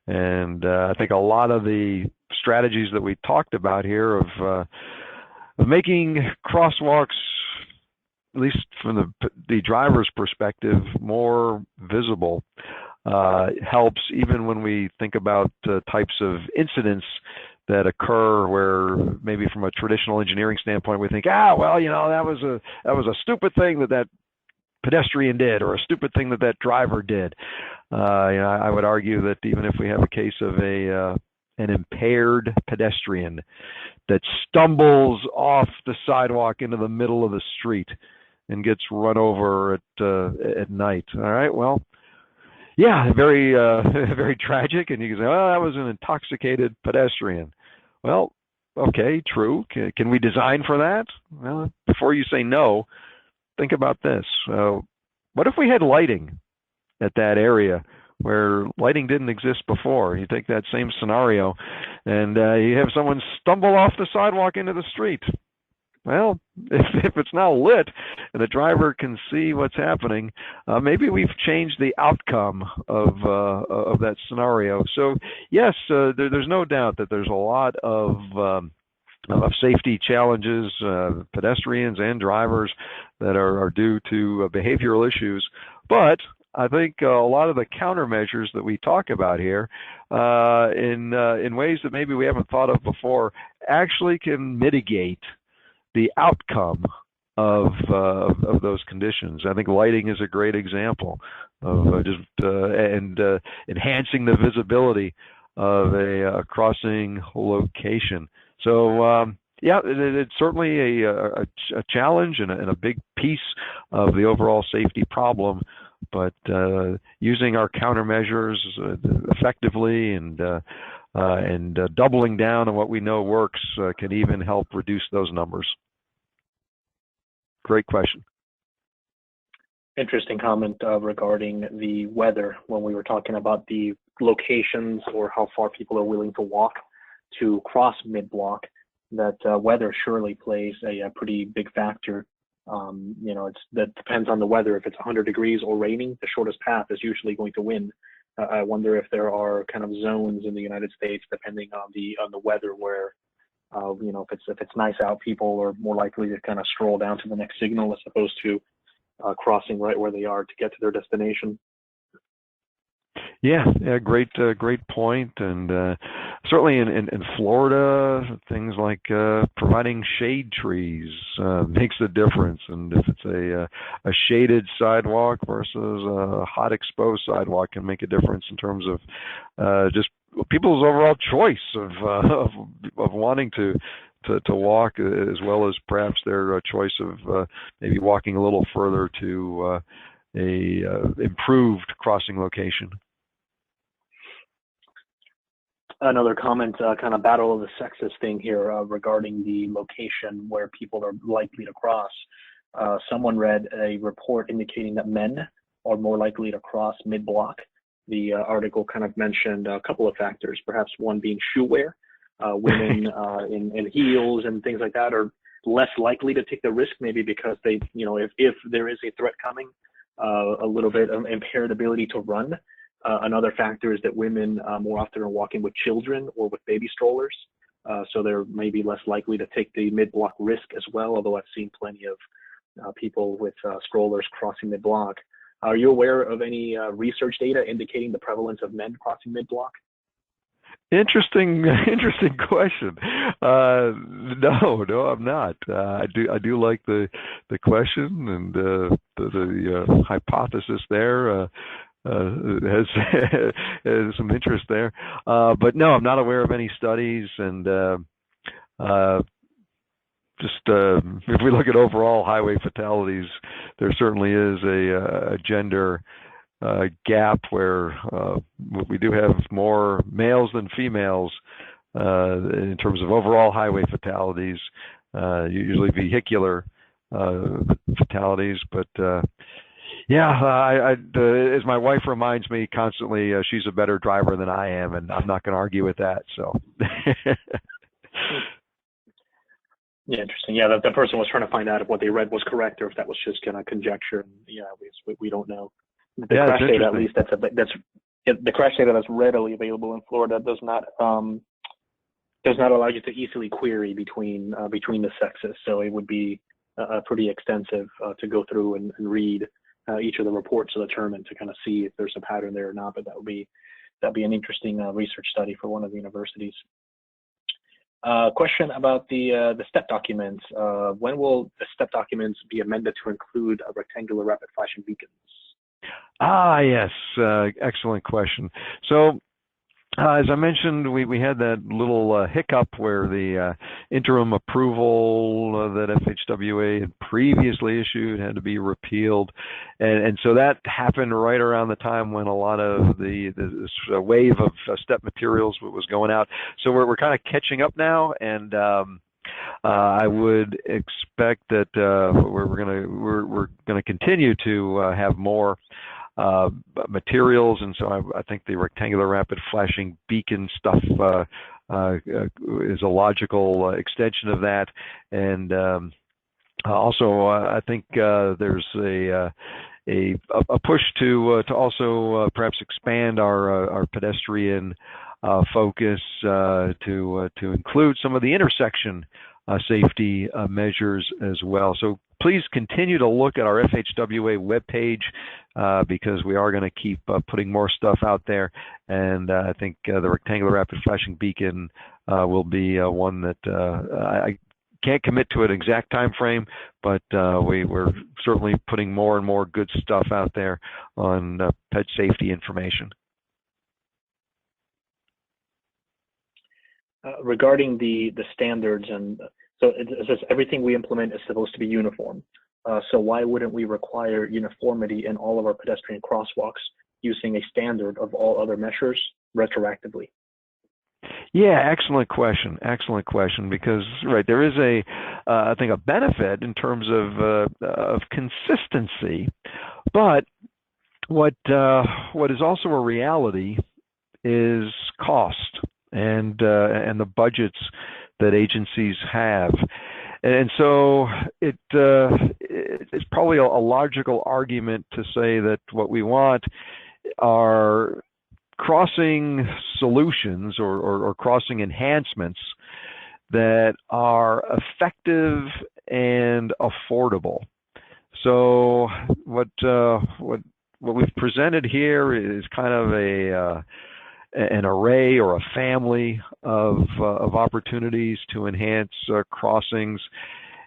and I think a lot of the strategies that we talked about here of making crosswalks, at least from the driver's perspective, more visible helps, even when we think about types of incidents that occur where maybe from a traditional engineering standpoint we think, that was a stupid thing that pedestrian did, or a stupid thing that driver did. I would argue that even if we have a case of an impaired pedestrian that stumbles off the sidewalk into the middle of the street and gets run over at night, all right, well, yeah, very very tragic, and you can say, well, that was an intoxicated pedestrian. Well, okay, true. Can we design for that? Well, before you say no, think about this. What if we had lighting at that area where lighting didn't exist before? You take that same scenario and you have someone stumble off the sidewalk into the street. Well, if it's now lit and the driver can see what's happening, maybe we've changed the outcome of that scenario. So yes, there's no doubt that there's a lot of safety challenges, pedestrians and drivers, that are due to behavioral issues. But I think a lot of the countermeasures that we talk about here, in ways that maybe we haven't thought of before, actually can mitigate the outcome of those conditions. I think lighting is a great example of enhancing the visibility of a crossing location. So it's certainly a challenge and a big piece of the overall safety problem. But using our countermeasures effectively and doubling down on what we know works can even help reduce those numbers. Great question. Interesting comment regarding the weather when we were talking about the locations or how far people are willing to walk to cross mid-block. That weather surely plays a pretty big factor. That depends on the weather. If it's 100 degrees or raining, the shortest path is usually going to win. I wonder if there are kind of zones in the United States, depending on the weather, where if it's nice out, people are more likely to kind of stroll down to the next signal as opposed to crossing right where they are to get to their destination. Yeah, great point. And certainly in Florida, things like providing shade trees makes a difference. And if it's a shaded sidewalk versus a hot exposed sidewalk can make a difference in terms of just people's overall choice of wanting to walk, as well as perhaps their choice of maybe walking a little further to a improved crossing location. Another comment, kind of battle of the sexes thing here regarding the location where people are likely to cross. Someone read a report indicating that men are more likely to cross mid-block. The article kind of mentioned a couple of factors, perhaps one being shoe wear. Women in heels and things like that are less likely to take the risk, maybe because they, if there is a threat coming, a little bit of impaired ability to run. Another factor is that women more often are walking with children or with baby strollers, so they're maybe less likely to take the mid-block risk as well, although I've seen plenty of people with strollers crossing mid-block. Are you aware of any research data indicating the prevalence of men crossing mid-block? Interesting question. No, I'm not. I do like the question and the hypothesis there. Has some interest there, but no, I'm not aware of any studies. And if we look at overall highway fatalities, there certainly is a gender gap where we do have more males than females in terms of overall highway fatalities, usually vehicular fatalities, but yeah, as my wife reminds me constantly, she's a better driver than I am, and I'm not going to argue with that. So, yeah, interesting. Yeah, the person was trying to find out if what they read was correct or if that was just kind of conjecture. And yeah, we don't know. The crash data, at least, the crash data that's readily available in Florida does not allow you to easily query between the sexes. So it would be pretty extensive to go through and read each of the reports to determine, to kind of see if there's a pattern there or not. But that'd be an interesting research study for one of the universities. Question about the STEP documents. When will the STEP documents be amended to include rectangular rapid flashing beacons? Yes, excellent question. So, as I mentioned, we had that little hiccup where the interim approval that FHWA had previously issued had to be repealed, and so that happened right around the time when a lot of this wave of STEP materials was going out. So we're kind of catching up now, and I would expect that we're gonna continue to have more materials, and so I think the rectangular rapid flashing beacon stuff is a logical extension of that. And also, I think there's a push to also perhaps expand our pedestrian focus to include some of the intersection safety measures as well. So please continue to look at our FHWA webpage because we are going to keep putting more stuff out there. And I think the rectangular rapid flashing beacon will be one that I can't commit to an exact time frame, but we're certainly putting more and more good stuff out there on ped safety information. Regarding the standards, and so it says everything we implement is supposed to be uniform. So why wouldn't we require uniformity in all of our pedestrian crosswalks using a standard of all other measures retroactively? Yeah, excellent question. Excellent question. Because right, there is I think a benefit in terms of consistency, but what is also a reality is cost and the budgets that agencies have. And so it's probably a logical argument to say that what we want are crossing solutions or crossing enhancements that are effective and affordable. So what we've presented here is kind of an array or a family of opportunities to enhance crossings,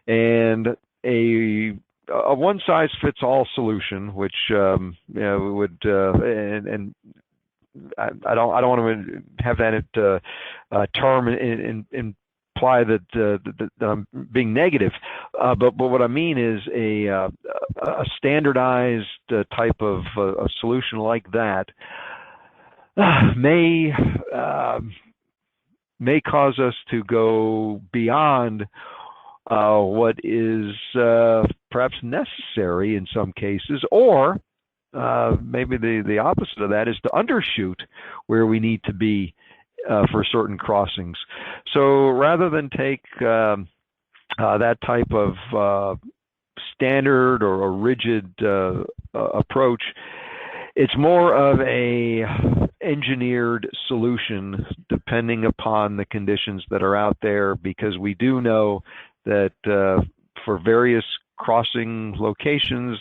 and a one-size-fits-all solution, which would and I don't want to have that term imply that I'm being negative, but what I mean is a standardized type of a solution like that may cause us to go beyond what is perhaps necessary in some cases, or maybe the opposite of that is to undershoot where we need to be for certain crossings. So rather than take that type of standard or a rigid approach, it's more of a engineered solution depending upon the conditions that are out there, because we do know that for various crossing locations,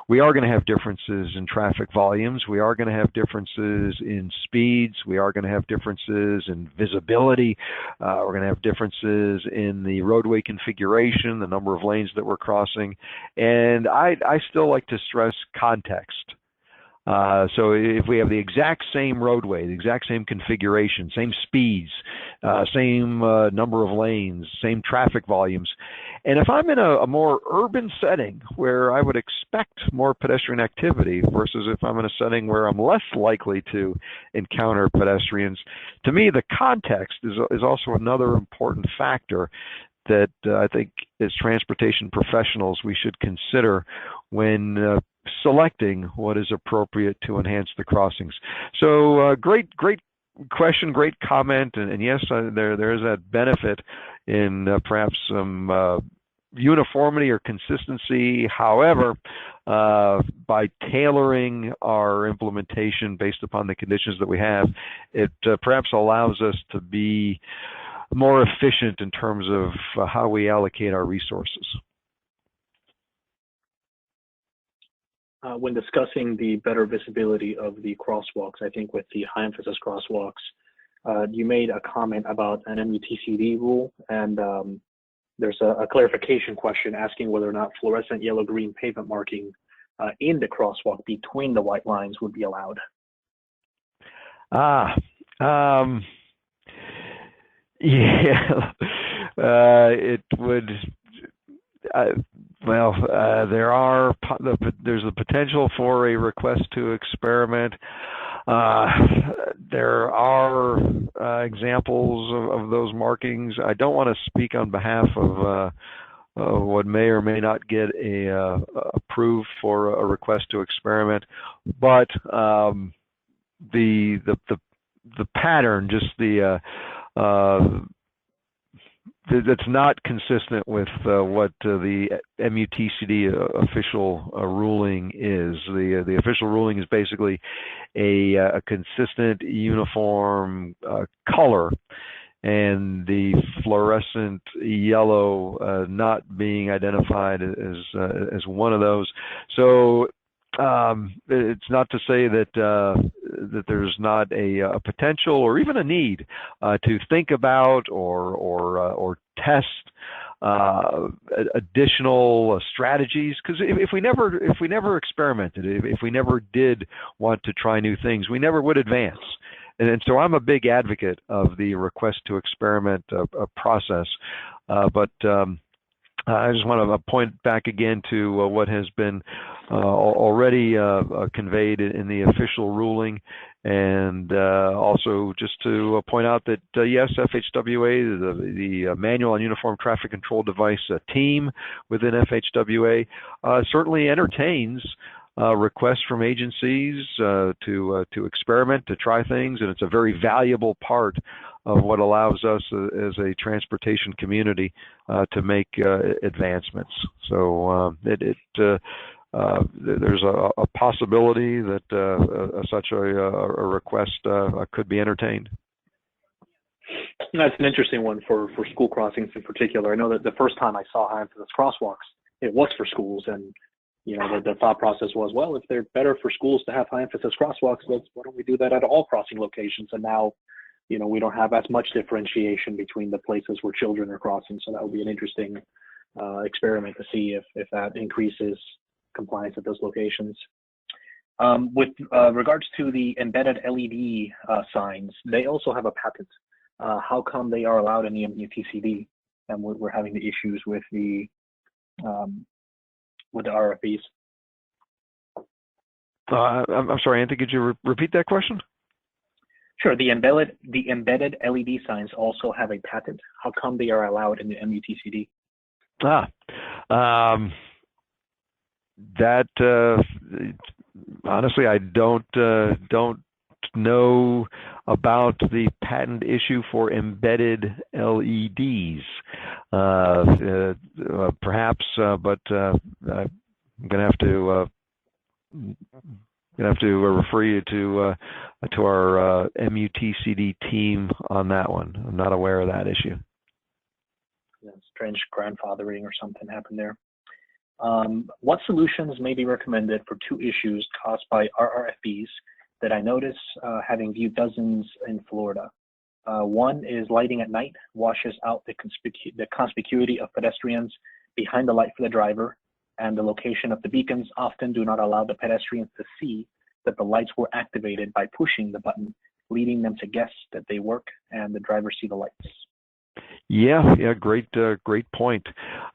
we are going to have differences in traffic volumes. We are going to have differences in speeds. We are going to have differences in visibility. We're going to have differences in the roadway configuration, the number of lanes that we're crossing. And I still like to stress context. So if we have the exact same roadway, the exact same configuration, same speeds, same number of lanes, same traffic volumes, and if I'm in a more urban setting where I would expect more pedestrian activity versus if I'm in a setting where I'm less likely to encounter pedestrians, to me the context is also another important factor that I think as transportation professionals we should consider when selecting what is appropriate to enhance the crossings. So great question, great comment, and yes, there is that benefit in perhaps some uniformity or consistency. However, by tailoring our implementation based upon the conditions that we have, it perhaps allows us to be more efficient in terms of how we allocate our resources. When discussing the better visibility of the crosswalks, I think with the high emphasis crosswalks, you made a comment about an MUTCD rule, and there's a clarification question asking whether or not fluorescent yellow-green pavement marking in the crosswalk between the white lines would be allowed. Yeah, it would. There's the potential for a request to experiment. There are examples of those markings. I don't want to speak on behalf of what may or may not get approved for a request to experiment, but the pattern, just that's not consistent with what the MUTCD official ruling is. The official ruling is basically a consistent, uniform color, and the fluorescent yellow not being identified as one of those. So it's not to say that that there's not a potential or even a need to think about or test additional strategies, because if we never experimented, if we never did want to try new things, we never would advance. And so I'm a big advocate of the request to experiment process, but I just want to point back again to what has been already conveyed in the official ruling, and also just to point out that yes, FHWA, the Manual on Uniform Traffic Control Device team within FHWA certainly entertains requests from agencies to experiment, to try things, and it's a very valuable part of what allows us as a transportation community to make advancements. So there's a possibility that such a request could be entertained. That's an interesting one for school crossings in particular. I know that the first time I saw high emphasis crosswalks, it was for schools, and the thought process was, well, if they're better for schools to have high emphasis crosswalks, why don't we do that at all crossing locations? And now, we don't have as much differentiation between the places where children are crossing. So that would be an interesting experiment to see if that increases compliance at those locations. With regards to the embedded LED signs, they also have a patent. How come they are allowed in the MUTCD, and we're having the issues with the RFPs? I'm sorry, Anthony, could you repeat that question? Sure. The embedded LED signs also have a patent. How come they are allowed in the MUTCD? That honestly, I don't know about the patent issue for embedded LEDs. Perhaps, but I'm going to have to refer you to our MUTCD team on that one. I'm not aware of that issue. Strange grandfathering or something happened there. What solutions may be recommended for two issues caused by RRFBs that I notice having viewed dozens in Florida? One is lighting at night washes out the conspicuity of pedestrians behind the light for the driver, and the location of the beacons often do not allow the pedestrians to see that the lights were activated by pushing the button, leading them to guess that they work and the driver see the lights. Yeah, great point.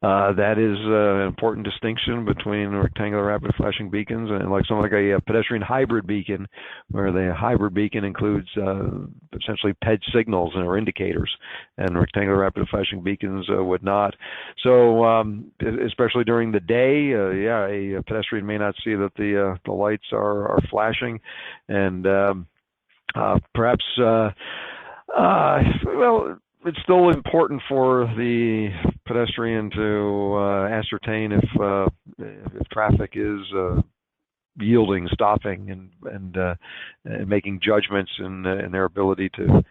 That is an important distinction between rectangular rapid flashing beacons and something like a pedestrian hybrid beacon, where the hybrid beacon includes essentially PED signals or indicators, and rectangular rapid flashing beacons would not. So, especially during the day, a pedestrian may not see that the lights are flashing, and perhaps it's still important for the pedestrian to ascertain if traffic is yielding, stopping, and making judgments in their ability to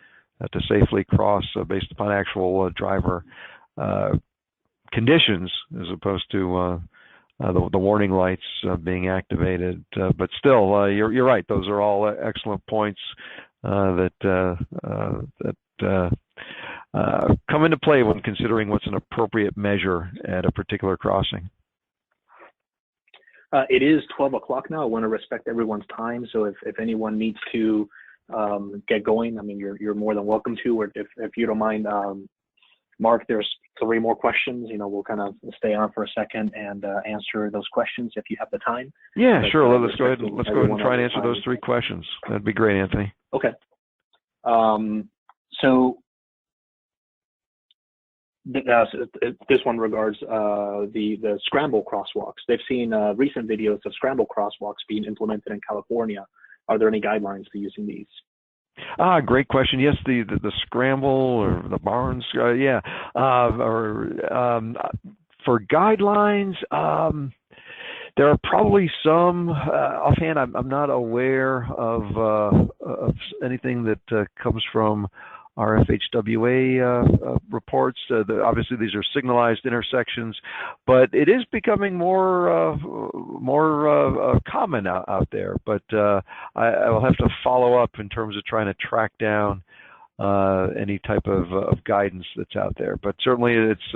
safely cross based upon actual driver conditions, as opposed to the warning lights being activated. But still, you're right. Those are all excellent points that come into play when considering what's an appropriate measure at a particular crossing. It is 12 o'clock now. I want to respect everyone's time. So if anyone needs to get going, I mean, you're more than welcome to, or if you don't mind, Mark, there's 3 more questions. We'll kind of stay on for a second and answer those questions if you have the time. Yeah, sure. Let's go ahead and try and answer those 3 questions. That'd be great, Anthony. Okay. So this one regards the scramble crosswalks. They've seen recent videos of scramble crosswalks being implemented in California. Are there any guidelines to using these? Great question. Yes, the scramble or the barns. Yeah. For guidelines, there are probably some. Offhand, I'm not aware of anything that comes from our FHWA reports. Obviously, these are signalized intersections, but it is becoming more common out there. But I will have to follow up in terms of trying to track down any type of guidance that's out there. But certainly, it's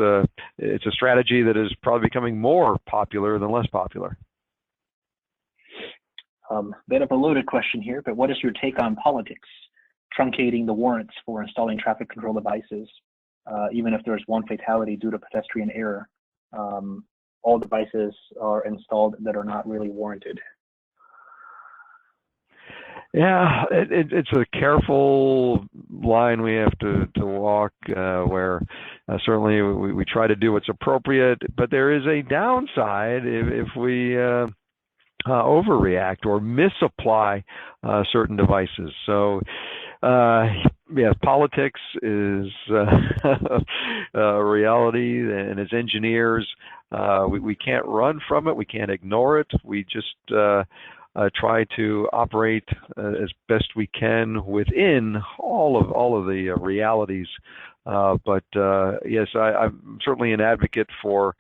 a strategy that is probably becoming more popular than less popular. Bit of a loaded question here, but what is your take on politics truncating the warrants for installing traffic control devices, even if there's one fatality due to pedestrian error? All devices are installed that are not really warranted. Yeah, it's a careful line we have to walk, where certainly we try to do what's appropriate, but there is a downside if we overreact or misapply certain devices. So, yeah, politics is a reality, and as engineers, we can't run from it. We can't ignore it. We just try to operate as best we can within all of the realities. But yes, I'm certainly an advocate for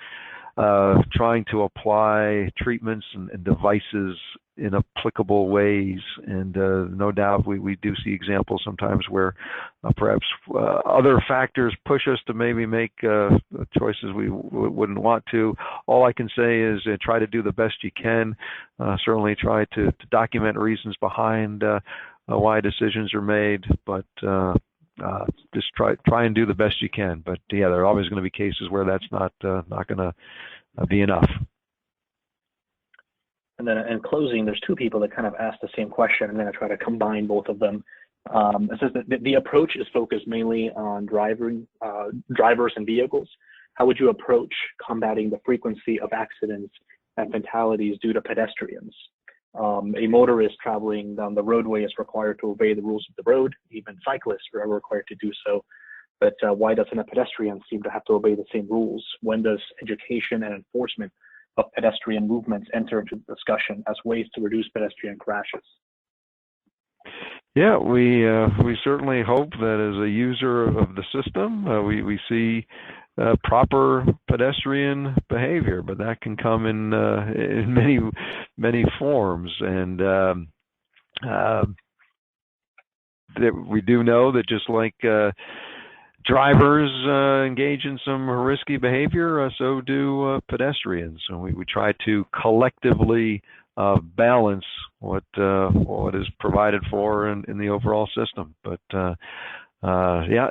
trying to apply treatments and devices in applicable ways. And no doubt we do see examples sometimes where perhaps other factors push us to maybe make choices we wouldn't want to. All I can say is try to do the best you can. Certainly try to document reasons behind why decisions are made, but just try and do the best you can. But yeah, there are always going to be cases where that's not going to be enough. And then in closing, there's two people that kind of asked the same question. I'm going to try to combine both of them. It says that the approach is focused mainly on drivers and vehicles. How would you approach combating the frequency of accidents and fatalities due to pedestrians? A motorist traveling down the roadway is required to obey the rules of the road. Even cyclists are required to do so. But why doesn't a pedestrian seem to have to obey the same rules? When does education and enforcement of pedestrian movements enter into discussion as ways to reduce pedestrian crashes? Yeah, we certainly hope that as a user of the system, we see proper pedestrian behavior, but that can come in many forms. And that we do know that just like drivers engage in some risky behavior, so do pedestrians. So we try to collectively balance what is provided for in the overall system. But yeah,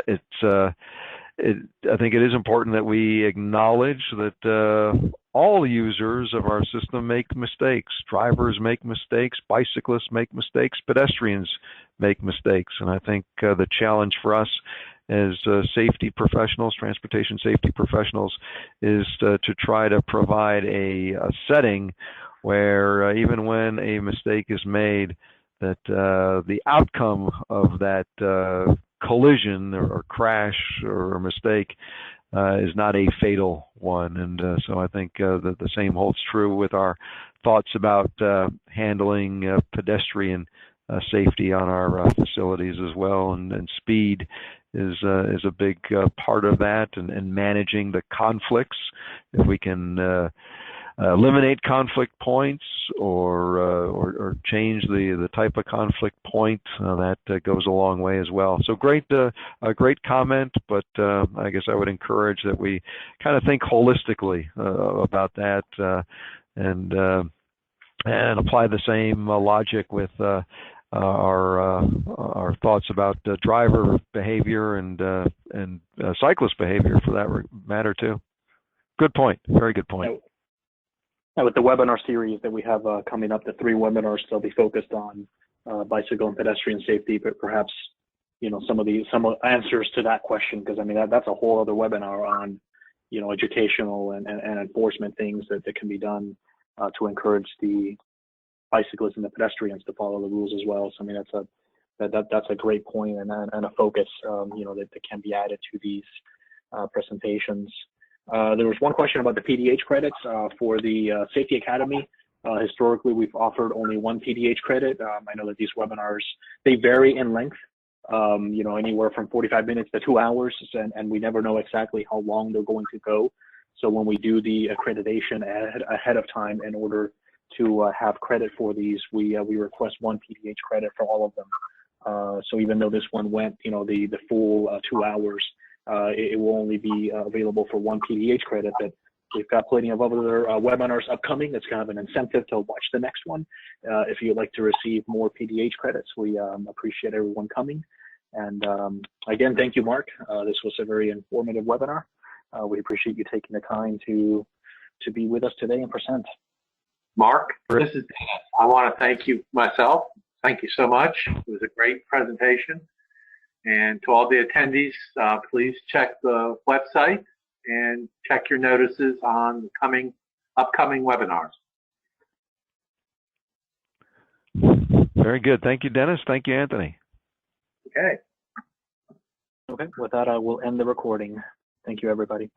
I think it is important that we acknowledge that all users of our system make mistakes. Drivers make mistakes, bicyclists make mistakes, pedestrians make mistakes. And I think the challenge for us as safety professionals, transportation safety professionals, is to try to provide a setting where even when a mistake is made, that the outcome of that collision or crash or mistake is not a fatal one. And so I think that the same holds true with our thoughts about handling pedestrian safety on our facilities as well. And speed is a big part of that, and managing the conflicts. If we can eliminate conflict points or change the type of conflict point, that goes a long way as well. So a great comment, but I guess I would encourage that we kind of think holistically about that and apply the same logic with our thoughts about driver behavior and cyclist behavior for that matter too. Good point. Very good point. Now, with the webinar series that we have coming up, the 3 webinars, they'll be focused on bicycle and pedestrian safety, but perhaps, some answers to that question, because I mean, that's a whole other webinar on, educational and enforcement things that can be done to encourage the bicyclists and the pedestrians to follow the rules as well. So I mean, that's a great point and a focus, that can be added to these presentations. There was one question about the PDH credits for the Safety Academy. Historically, we've offered only 1 PDH credit. I know that these webinars, they vary in length, anywhere from 45 minutes to 2 hours, and we never know exactly how long they're going to go. So when we do the accreditation ahead of time in order to have credit for these, we request 1 PDH credit for all of them. So even though this one went, the full 2 hours, it will only be available for 1 PDH credit. But we've got plenty of other webinars upcoming. It's kind of an incentive to watch the next one. If you'd like to receive more PDH credits, we appreciate everyone coming. And again, thank you, Mark. This was a very informative webinar. We appreciate you taking the time to be with us today and present. Mark, this is Dennis. I want to thank you myself. Thank you so much. It was a great presentation. And to all the attendees, please check the website and check your notices on upcoming webinars. Very good. Thank you, Dennis. Thank you, Anthony. Okay. Okay. With that, I will end the recording. Thank you, everybody.